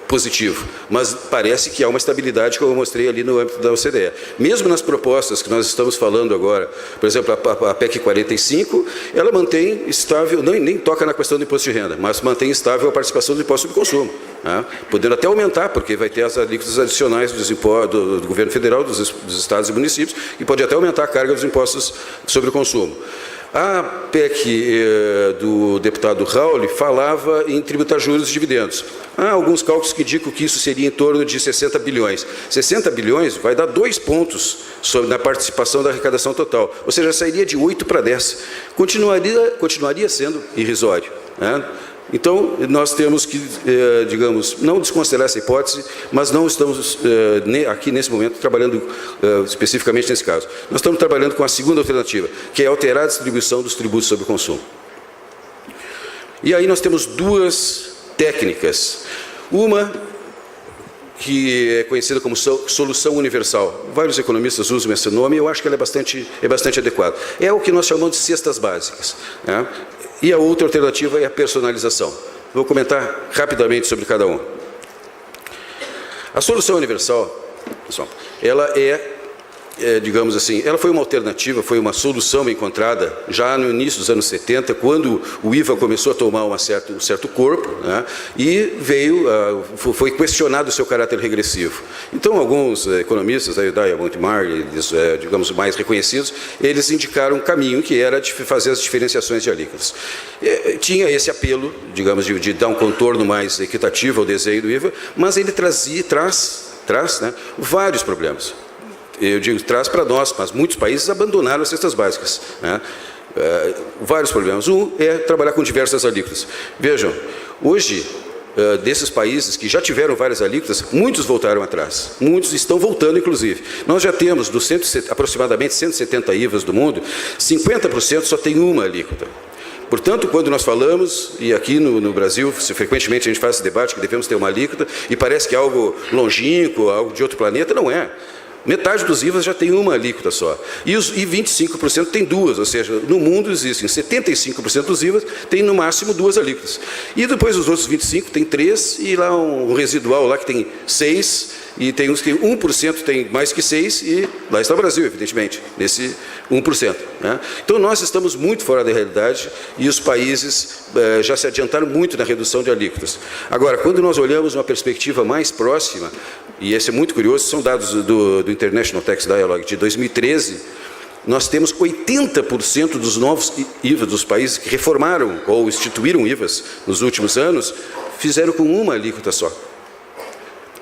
positivo, mas parece que há uma estabilidade, como eu mostrei ali no âmbito da OCDE. Mesmo nas propostas que nós estamos falando agora, por exemplo, a PEC 45, ela mantém estável, nem toca na questão do imposto de renda, mas mantém estável a participação do imposto sobre consumo, né? Podendo até aumentar, porque vai ter as alíquotas adicionais do governo federal, dos estados e municípios, e pode até aumentar a carga dos impostos sobre o consumo. A PEC do deputado Raul falava em tributar juros e dividendos. Há alguns cálculos que indicam que isso seria em torno de 60 bilhões. 60 bilhões vai dar 2 pontos na participação da arrecadação total. Ou seja, sairia de 8 para 10. Continuaria sendo irrisório, né? Então, nós temos que, digamos, não desconsiderar essa hipótese, mas não estamos aqui nesse momento trabalhando especificamente nesse caso. Nós estamos trabalhando com a segunda alternativa, que é alterar a distribuição dos tributos sobre o consumo. E aí nós temos duas técnicas. Uma que é conhecida como solução universal. Vários economistas usam esse nome e eu acho que ela é bastante adequada. É o que nós chamamos de cestas básicas, né? E a outra alternativa é a personalização. Vou comentar rapidamente sobre cada um. A solução universal, pessoal, ela digamos assim, ela foi uma alternativa, foi uma solução encontrada já no início dos anos 70, quando o IVA começou a tomar um certo corpo, né, e foi questionado o seu caráter regressivo. Então, alguns economistas, a Diamond Mar, digamos, mais reconhecidos, eles indicaram um caminho que era de fazer as diferenciações de alíquotas. Tinha esse apelo, digamos, de dar um contorno mais equitativo ao desenho do IVA, mas ele traz, né, vários problemas. Eu digo, traz para nós, mas muitos países abandonaram as cestas básicas, né? Vários problemas. Um é trabalhar com diversas alíquotas. Vejam, hoje, desses países que já tiveram várias alíquotas, muitos voltaram atrás. Muitos estão voltando, inclusive. Nós já temos, dos aproximadamente 170 IVAs do mundo, 50% só tem uma alíquota. Portanto, quando nós falamos, e aqui no Brasil, frequentemente a gente faz esse debate que devemos ter uma alíquota, e parece que é algo longínquo, algo de outro planeta, não é. Metade dos IVAs já tem uma alíquota só. E 25% tem duas, ou seja, no mundo existem 75% dos IVAs tem no máximo duas alíquotas. E depois os outros 25% tem 3, e lá um residual lá que tem 6, e tem uns que 1% tem mais que 6, e lá está o Brasil, evidentemente, nesse 1%. Né? Então nós estamos muito fora da realidade e os países já se adiantaram muito na redução de alíquotas. Agora, quando nós olhamos uma perspectiva mais próxima, e esse é muito curioso, são dados do International Tax Dialogue de 2013, nós temos 80% dos novos IVAs dos países que reformaram ou instituíram IVAs nos últimos anos, fizeram com uma alíquota só.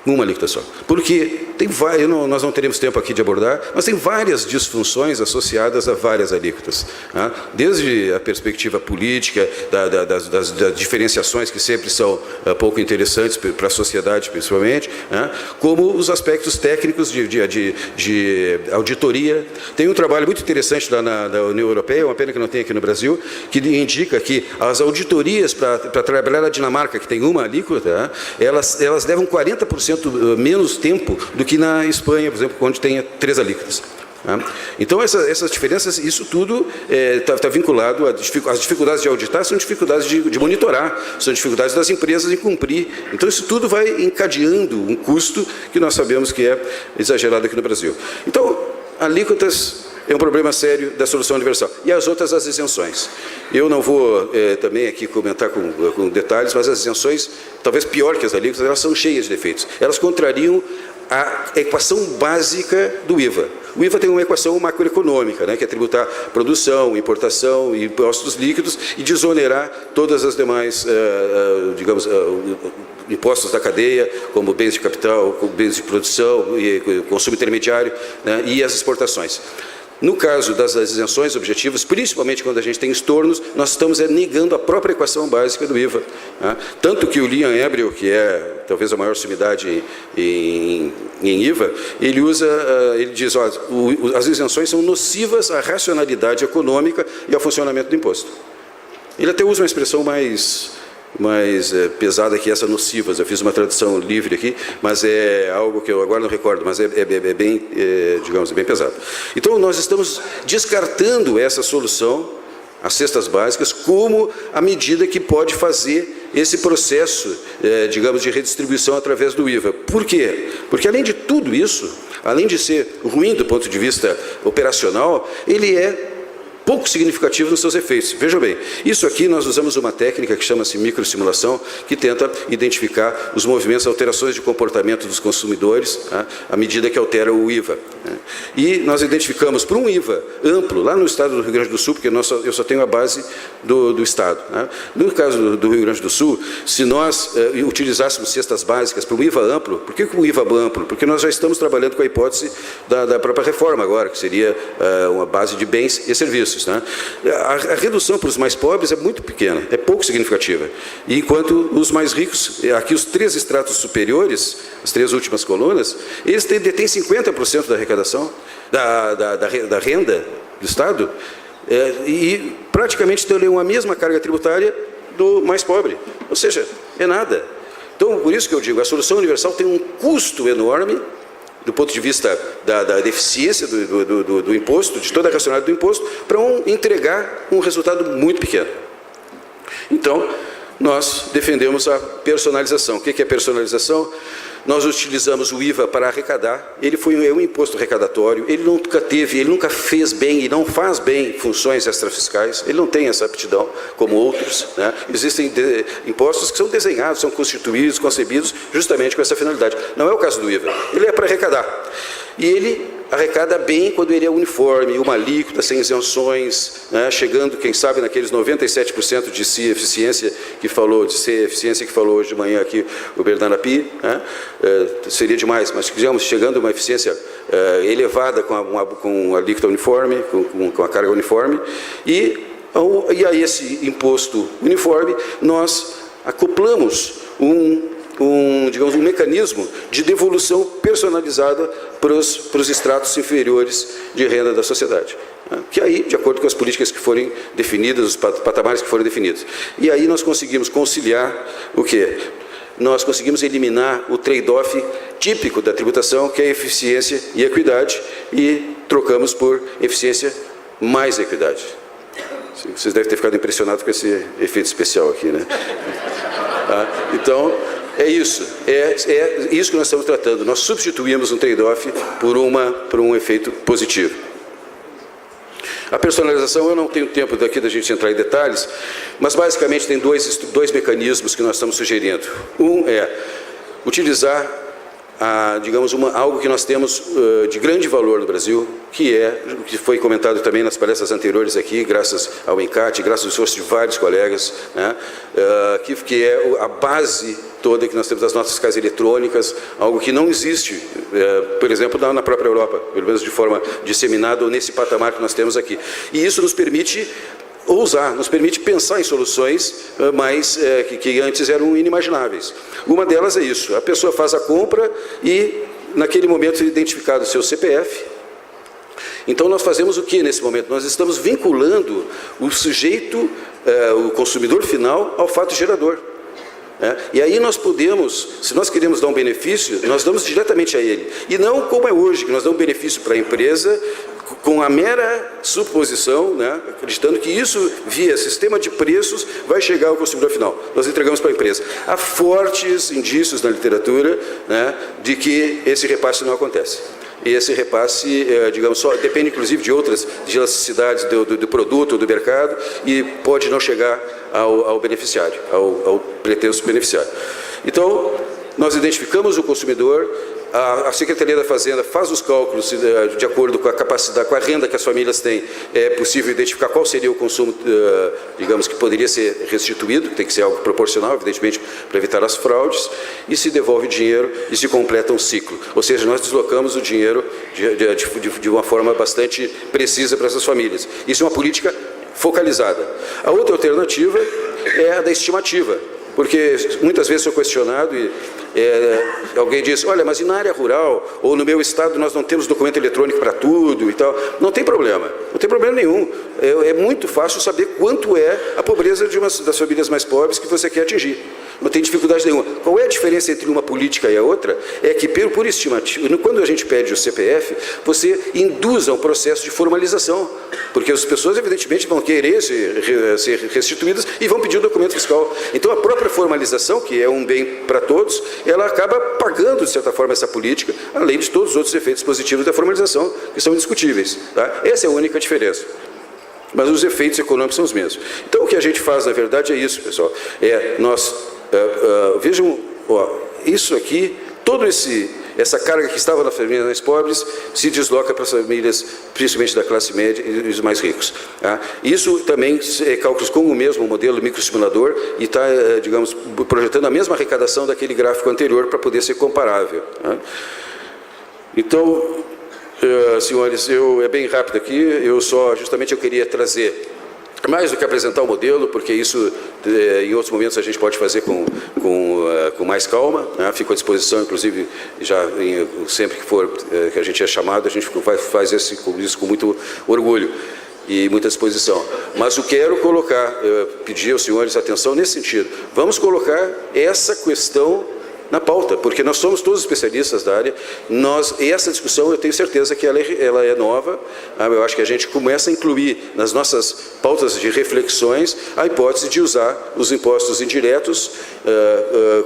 Uma alíquota só. Porque tem várias, nós não teremos tempo aqui de abordar, mas tem várias disfunções associadas a várias alíquotas. Né? Desde a perspectiva política, das diferenciações que sempre são pouco interessantes para a sociedade, principalmente, né? Como os aspectos técnicos de auditoria. Tem um trabalho muito interessante lá na União Europeia, uma pena que não tem aqui no Brasil, que indica que as auditorias para trabalhar na Dinamarca, que tem uma alíquota, né? elas levam 40% menos tempo do que na Espanha, por exemplo, onde tem 3 alíquotas. Então, essas diferenças, isso tudo está vinculado às dificuldades de auditar, são dificuldades de monitorar, são dificuldades das empresas em cumprir. Então, isso tudo vai encadeando um custo que nós sabemos que é exagerado aqui no Brasil. Então, alíquotas é um problema sério da solução universal. E as outras, as isenções. Eu não vou também aqui comentar com detalhes, mas as isenções, talvez pior que as alíquotas, elas são cheias de defeitos. Elas contrariam a equação básica do IVA. O IVA tem uma equação macroeconômica, né, que é tributar produção, importação e impostos líquidos e desonerar todas as demais, digamos, impostos da cadeia, como bens de capital, como bens de produção, e consumo intermediário, né, e as exportações. No caso das isenções objetivas, principalmente quando a gente tem estornos, nós estamos negando a própria equação básica do IVA. Né? Tanto que o Liam Abreu, que é talvez a maior sumidade em IVA, ele diz, ó, as isenções são nocivas à racionalidade econômica e ao funcionamento do imposto. Ele até usa uma expressão mais pesada que essa, nocivas. Eu fiz uma tradução livre aqui, mas é algo que eu agora não recordo, mas é bem, digamos, bem pesado. Então, nós estamos descartando essa solução, as cestas básicas, como a medida que pode fazer esse processo, digamos, de redistribuição através do IVA. Por quê? Porque, além de tudo isso, além de ser ruim do ponto de vista operacional, ele é pouco significativo nos seus efeitos. Vejam bem, isso aqui nós usamos uma técnica que chama-se microsimulação, que tenta identificar os movimentos, alterações de comportamento dos consumidores, tá, à medida que altera o IVA. Né? E nós identificamos por um IVA amplo, lá no estado do Rio Grande do Sul, porque eu só tenho a base do estado. Né? No caso do Rio Grande do Sul, se nós utilizássemos cestas básicas para um IVA amplo, por que um IVA amplo? Porque nós já estamos trabalhando com a hipótese da própria reforma agora, que seria uma base de bens e serviços. Né? A redução para os mais pobres é muito pequena, é pouco significativa. E enquanto os mais ricos, aqui os 3 estratos superiores, as 3 últimas colunas, eles detêm 50% da arrecadação, da renda do Estado, e praticamente têm a mesma carga tributária do mais pobre. Ou seja, é nada. Então, por isso que eu digo, a solução universal tem um custo enorme, do ponto de vista da eficiência do imposto, de toda a racionalidade do imposto, para entregar um resultado muito pequeno. Então, nós defendemos a personalização. O que é personalização? Nós utilizamos o IVA para arrecadar. Ele é um imposto arrecadatório. Ele nunca fez bem e não faz bem funções extrafiscais. Ele não tem essa aptidão como outros, né? Existem impostos que são desenhados, são constituídos, concebidos justamente com essa finalidade. Não é o caso do IVA. Ele é para arrecadar. E ele arrecada bem quando ele é uniforme, uma alíquota, sem isenções, né? Chegando, quem sabe, naqueles 97% de eficiência que falou hoje de manhã aqui o Bernardo Api, né? Seria demais, mas digamos, chegando a uma eficiência elevada com a alíquota uniforme, com a carga uniforme, e a esse imposto uniforme nós acoplamos digamos, um mecanismo de devolução personalizada para os estratos inferiores de renda da sociedade. Que aí, de acordo com as políticas que forem definidas, os patamares que forem definidos. E aí nós conseguimos conciliar o quê? Nós conseguimos eliminar o trade-off típico da tributação, que é eficiência e equidade, e trocamos por eficiência mais equidade. Vocês devem ter ficado impressionados com esse efeito especial aqui, né? Então, é isso que nós estamos tratando. Nós substituímos um trade-off por um efeito positivo. A personalização, eu não tenho tempo daqui da gente entrar em detalhes, mas basicamente tem dois mecanismos que nós estamos sugerindo. Um é utilizar, digamos, algo que nós temos de grande valor no Brasil, que foi comentado também nas palestras anteriores aqui, graças ao ENCAT, graças ao esforço de vários colegas, né? Que é a base toda que nós temos das notas fiscais eletrônicas, algo que não existe, por exemplo, na própria Europa, pelo menos de forma disseminada ou nesse patamar que nós temos aqui. E isso nos permite nos permite pensar em soluções que antes eram inimagináveis. Uma delas é isso: a pessoa faz a compra e, naquele momento, é identificado o seu CPF. Então, nós fazemos o que nesse momento? Nós estamos vinculando o sujeito, o consumidor final, ao fato gerador. E aí nós podemos, se nós queremos dar um benefício, nós damos diretamente a ele. E não como é hoje, que nós damos benefício para a empresa, com a mera suposição, né, acreditando que isso, via sistema de preços, vai chegar ao consumidor final. Nós entregamos para a empresa. Há fortes indícios na literatura, né, de que esse repasse não acontece. E esse repasse, digamos, só depende inclusive de outras elasticidades do produto ou do mercado, e pode não chegar ao beneficiário, ao pretenso beneficiário. Então, nós identificamos o consumidor. A Secretaria da Fazenda faz os cálculos de acordo com a capacidade, com a renda que as famílias têm. É possível identificar qual seria o consumo, digamos, que poderia ser restituído, tem que ser algo proporcional, evidentemente, para evitar as fraudes, e se devolve o dinheiro e se completa um ciclo. Ou seja, nós deslocamos o dinheiro de uma forma bastante precisa para essas famílias. Isso é uma política focalizada. A outra alternativa é a da estimativa, porque muitas vezes sou questionado e alguém diz: olha, mas e na área rural, ou no meu estado nós não temos documento eletrônico para tudo e tal. Não tem problema, não tem problema nenhum. É muito fácil saber quanto é a pobreza de uma das famílias mais pobres que você quer atingir. Não tem dificuldade nenhuma. Qual é a diferença entre uma política e a outra? É que, por estimativa, quando a gente pede o CPF, você induz a um processo de formalização, porque as pessoas, evidentemente, vão querer ser restituídas e vão pedir o documento fiscal. Então, a própria formalização, que é um bem para todos, ela acaba pagando, de certa forma, essa política, além de todos os outros efeitos positivos da formalização, que são indiscutíveis. Tá? Essa é a única diferença. Mas os efeitos econômicos são os mesmos. Então, o que a gente faz, na verdade, é isso, pessoal. Vejam, isso aqui, essa carga que estava nas famílias mais pobres se desloca para as famílias, principalmente da classe média e os mais ricos. Tá? Isso também é cálculos com o mesmo modelo microestimulador e está, digamos, projetando a mesma arrecadação daquele gráfico anterior para poder ser comparável. Tá? Então, senhores, é bem rápido aqui, eu queria trazer, mais do que apresentar o modelo, porque isso em outros momentos a gente pode fazer com mais calma, né? Fico à disposição, inclusive, sempre que for que a gente é chamado, a gente faz isso com muito orgulho. e muita disposição. Mas eu quero colocar, pedir aos senhores atenção nesse sentido. Vamos colocar essa questão na pauta, porque nós somos todos especialistas da área. E essa discussão, eu tenho certeza que ela é nova. Eu acho que a gente começa a incluir nas nossas pautas de reflexões a hipótese de usar os impostos indiretos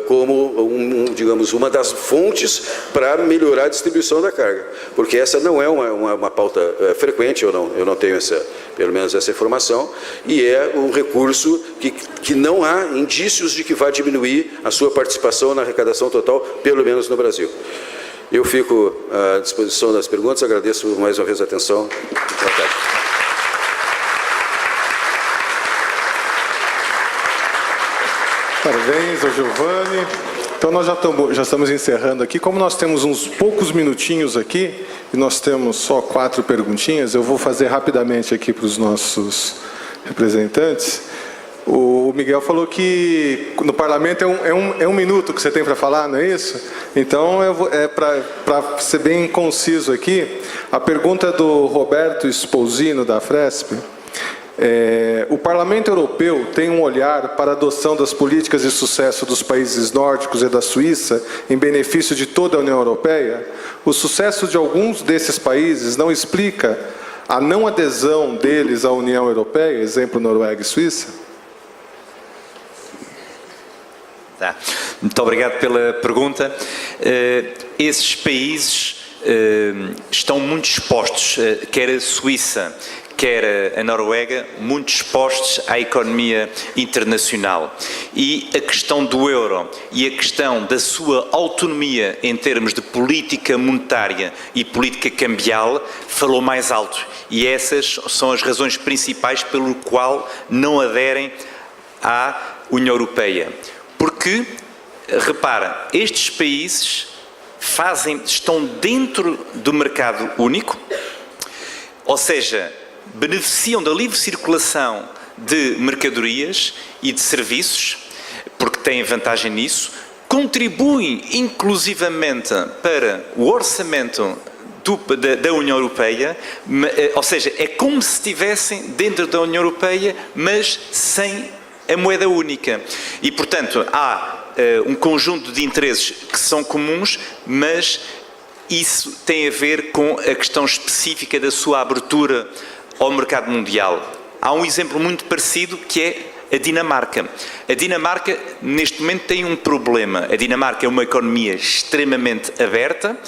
como, digamos, uma das fontes para melhorar a distribuição da carga, porque essa não é uma pauta frequente, eu não tenho pelo menos essa informação, e é um recurso que não há indícios de que vai diminuir a sua participação na arrecadação total, pelo menos no Brasil. Eu fico à disposição das perguntas, agradeço mais uma vez a atenção. Boa tarde.
Parabéns ao Giovanni. Então nós já estamos encerrando aqui. Como nós temos uns poucos minutinhos aqui, e nós temos só 4 perguntinhas, eu vou fazer rapidamente aqui para os nossos representantes. O Miguel falou que no parlamento é um minuto que você tem para falar, não é isso? Então, para ser bem conciso aqui, a pergunta é do Roberto Esposino, da Fresp. O Parlamento Europeu tem um olhar para a adoção das políticas de sucesso dos países nórdicos e da Suíça em benefício de toda a União Europeia? O sucesso de alguns desses países não explica a não adesão deles à União Europeia, exemplo Noruega e Suíça?
Tá. Muito obrigado pela pergunta. Esses países estão muito expostos, quer a Suíça, quer a Noruega, muito expostos à economia internacional. E a questão do euro e a questão da sua autonomia em termos de política monetária e política cambial falou mais alto. E essas são as razões principais pelo qual não aderem à União Europeia. Porque, repara, estes países estão dentro do mercado único, ou seja, beneficiam da livre circulação de mercadorias e de serviços, porque têm vantagem nisso, contribuem inclusivamente para o orçamento da União Europeia, ou seja, é como se estivessem dentro da União Europeia, mas sem a moeda única. E, portanto, há um conjunto de interesses que são comuns, mas isso tem a ver com a questão específica da sua abertura ao mercado mundial. Há um exemplo muito parecido que é a Dinamarca. A Dinamarca, neste momento, tem um problema. A Dinamarca é uma economia extremamente aberta,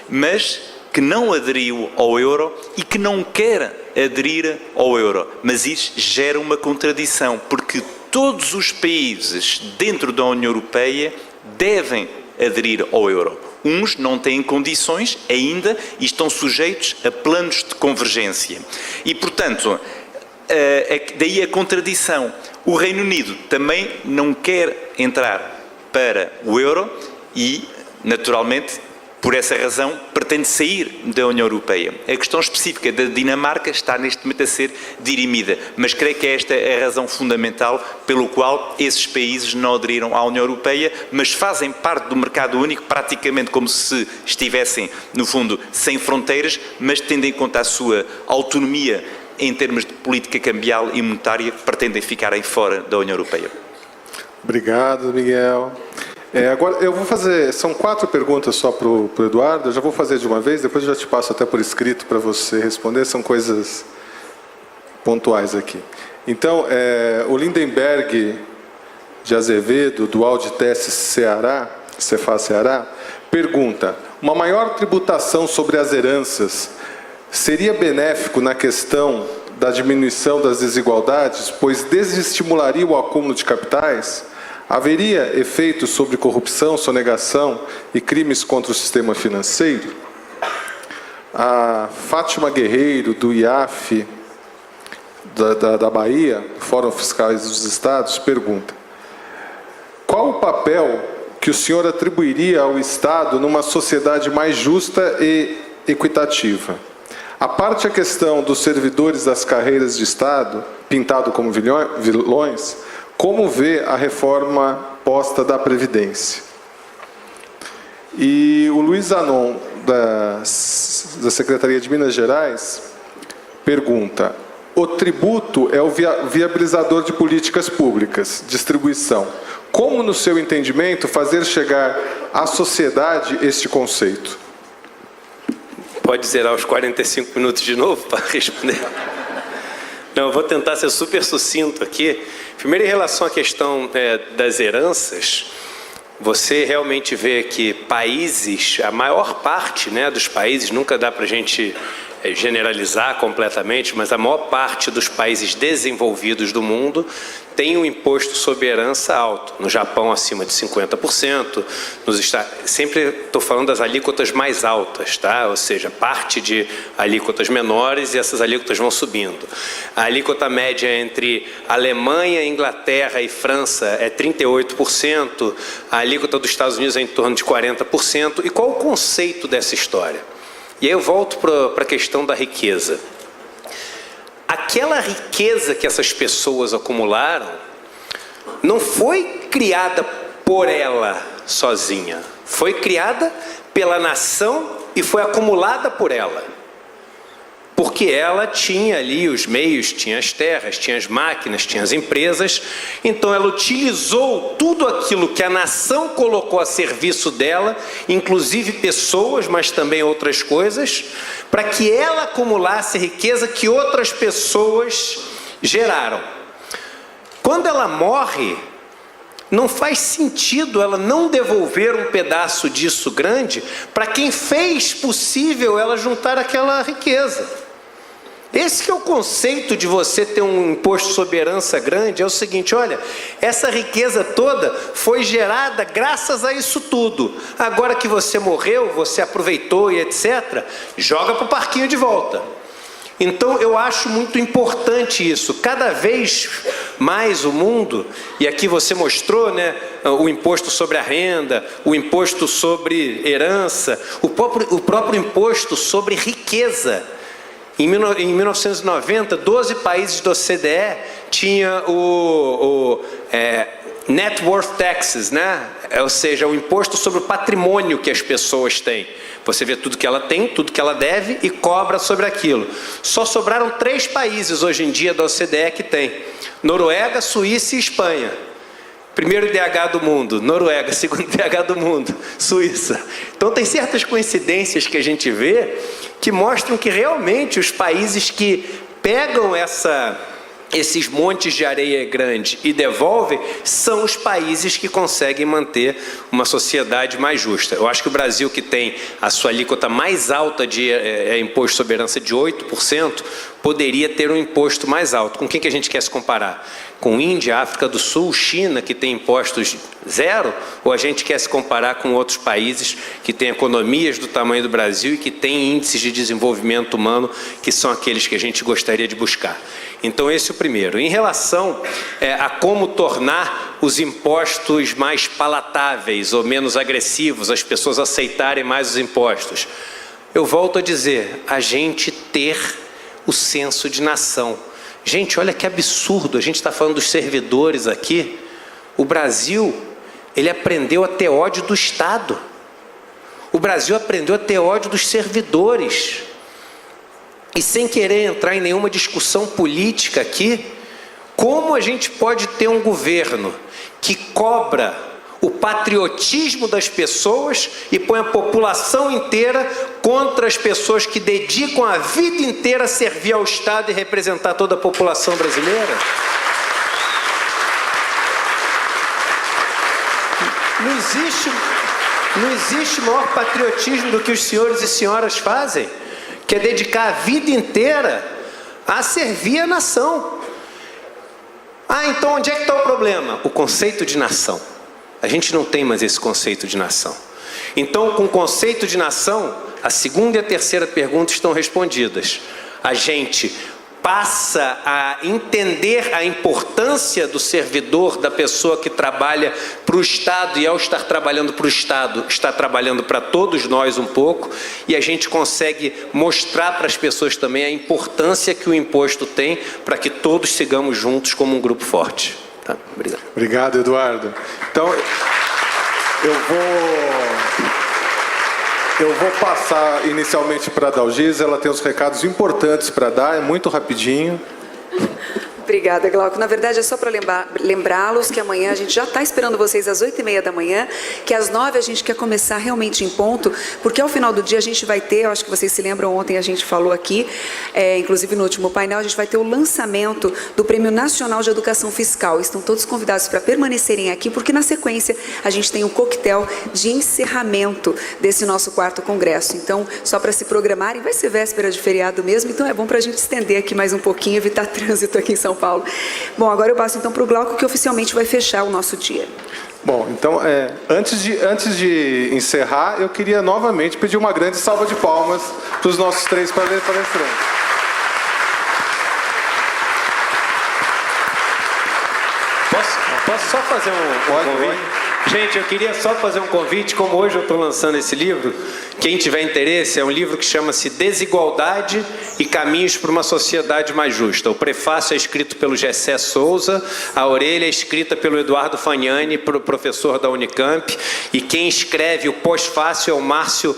mas que não aderiu ao euro e que não quer aderir ao euro. Mas isso gera uma contradição, porque todos os países dentro da União Europeia devem aderir ao euro. Uns não têm condições ainda e estão sujeitos a planos de convergência. E, portanto, daí a contradição. O Reino Unido também não quer entrar para o euro e, naturalmente, por essa razão, pretende sair da União Europeia. A questão específica da Dinamarca está neste momento a ser dirimida, mas creio que esta é a razão fundamental pelo qual esses países não aderiram à União Europeia, mas fazem parte do mercado único, praticamente como se estivessem, no fundo, sem fronteiras, mas tendo em conta a sua autonomia em termos de política cambial e monetária, pretendem ficarem fora da União Europeia.
Obrigado, Miguel. Agora, eu vou fazer, são 4 perguntas só para o Eduardo, eu já vou fazer de uma vez, depois eu já te passo até por escrito para você responder, são coisas pontuais aqui. Então, o Lindenberg de Azevedo, do Auditesse Cefaz Ceará, pergunta: uma maior tributação sobre as heranças seria benéfico na questão da diminuição das desigualdades, pois desestimularia o acúmulo de capitais? Haveria efeitos sobre corrupção, sonegação e crimes contra o sistema financeiro? A Fátima Guerreiro, do IAF, da Bahia, Fórum Fiscais dos Estados, pergunta: qual o papel que o senhor atribuiria ao Estado numa sociedade mais justa e equitativa? A parte a questão dos servidores das carreiras de Estado, pintado como vilões, como vê a reforma posta da Previdência? E o Luiz Zanon, da Secretaria de Minas Gerais, pergunta: o tributo é o viabilizador de políticas públicas, distribuição. Como, no seu entendimento, fazer chegar à sociedade este conceito?
Pode zerar os 45 minutos de novo para responder? Não, eu vou tentar ser super sucinto aqui. Primeiro, em relação à questão das heranças, você realmente vê que países, a maior parte, né, dos países, nunca dá para a gente generalizar completamente, mas a maior parte dos países desenvolvidos do mundo tem um imposto sobre herança alto. No Japão, acima de 50%. Sempre estou falando das alíquotas mais altas, tá? Ou seja, parte de alíquotas menores e essas alíquotas vão subindo. A alíquota média entre Alemanha, Inglaterra e França é 38%. A alíquota dos Estados Unidos é em torno de 40%. E qual o conceito dessa história? E aí eu volto para a questão da riqueza. Aquela riqueza que essas pessoas acumularam não foi criada por ela sozinha. Foi criada pela nação e foi acumulada por ela. Porque ela tinha ali os meios, tinha as terras, tinha as máquinas, tinha as empresas. Então ela utilizou tudo aquilo que a nação colocou a serviço dela, inclusive pessoas, mas também outras coisas, para que ela acumulasse riqueza que outras pessoas geraram. Quando ela morre, não faz sentido ela não devolver um pedaço disso grande para quem fez possível ela juntar aquela riqueza. Esse que é o conceito de você ter um imposto sobre herança grande, é o seguinte, olha, essa riqueza toda foi gerada graças a isso tudo. Agora que você morreu, você aproveitou e etc., joga para o parquinho de volta. Então eu acho muito importante isso. Cada vez mais o mundo, e aqui você mostrou, né, o imposto sobre a renda, o imposto sobre herança, o próprio imposto sobre riqueza. Em 1990, 12 países da OCDE tinham o Net Worth Taxes, né? Ou seja, o imposto sobre o patrimônio que as pessoas têm. Você vê tudo que ela tem, tudo que ela deve e cobra sobre aquilo. Só sobraram 3 países hoje em dia da OCDE que tem: Noruega, Suíça e Espanha. Primeiro IDH do mundo, Noruega. Segundo IDH do mundo, Suíça. Então tem certas coincidências que a gente vê que mostram que realmente os países que pegam esses montes de areia grande e devolvem são os países que conseguem manter uma sociedade mais justa. Eu acho que o Brasil, que tem a sua alíquota mais alta de imposto sobre herança de 8%, poderia ter um imposto mais alto. Com quem que a gente quer se comparar? Com Índia, África do Sul, China, que tem impostos zero? Ou a gente quer se comparar com outros países que têm economias do tamanho do Brasil e que têm índices de desenvolvimento humano que são aqueles que a gente gostaria de buscar? Então esse é o primeiro. Em relação a como tornar os impostos mais palatáveis ou menos agressivos, as pessoas aceitarem mais os impostos, eu volto a dizer, a gente ter o senso de nação. Gente, olha que absurdo, a gente está falando dos servidores aqui. O Brasil, ele aprendeu a ter ódio do Estado. O Brasil aprendeu a ter ódio dos servidores. E sem querer entrar em nenhuma discussão política aqui, como a gente pode ter um governo que cobra o patriotismo das pessoas e põe a população inteira contra as pessoas que dedicam a vida inteira a servir ao Estado e representar toda a população brasileira? Não existe maior patriotismo do que os senhores e senhoras fazem, que é dedicar a vida inteira a servir a nação. Então onde é que está o problema? O conceito de nação. A gente não tem mais esse conceito de nação. Então, com o conceito de nação, a segunda e a terceira pergunta estão respondidas. A gente passa a entender a importância do servidor, da pessoa que trabalha para o Estado, e ao estar trabalhando para o Estado, está trabalhando para todos nós um pouco, e a gente consegue mostrar para as pessoas também a importância que o imposto tem para que todos sigamos juntos como um grupo forte. Tá? Obrigado.
Obrigado, Eduardo. Então, eu vou passar inicialmente para a Dalgisa, ela tem os recados importantes para dar, é muito rapidinho.
Obrigada, Glauco. Na verdade, é só para lembrá-los que amanhã a gente já está esperando vocês às 8h30 da manhã, que às 9 a gente quer começar realmente em ponto, porque ao final do dia a gente vai ter, eu acho que vocês se lembram, ontem a gente falou aqui, inclusive no último painel, a gente vai ter o lançamento do Prêmio Nacional de Educação Fiscal. Estão todos convidados para permanecerem aqui, porque na sequência a gente tem um coquetel de encerramento desse nosso 4º congresso. Então, só para se programarem, vai ser véspera de feriado mesmo, então é bom para a gente estender aqui mais um pouquinho, evitar trânsito aqui em São Paulo. Bom, agora eu passo então para o Glauco, que oficialmente vai fechar o nosso dia.
Bom, então, antes de encerrar, eu queria novamente pedir uma grande salva de palmas para os nossos 3 palestrantes.
Posso só fazer um convite? Gente, eu queria só fazer um convite, como hoje eu estou lançando esse livro, quem tiver interesse, é um livro que chama-se Desigualdade e Caminhos para uma Sociedade Mais Justa. O prefácio é escrito pelo Gessé Souza, a orelha é escrita pelo Eduardo Fagnani, professor da Unicamp, e quem escreve o pós-fácio é o Márcio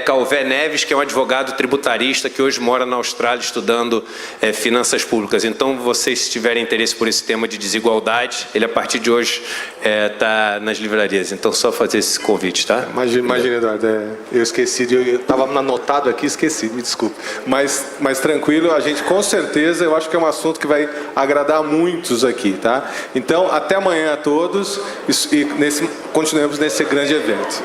Calvé Neves, que é um advogado tributarista que hoje mora na Austrália estudando finanças públicas. Então, vocês, se tiverem interesse por esse tema de desigualdade, ele a partir de hoje está nas livrarias. Então, só fazer esse convite, tá?
Imagina, Eduardo, eu esqueci, eu estava anotado aqui, esqueci, me desculpe. Mas tranquilo, a gente com certeza, eu acho que é um assunto que vai agradar muitos aqui, tá? Então, até amanhã a todos e continuemos nesse grande evento.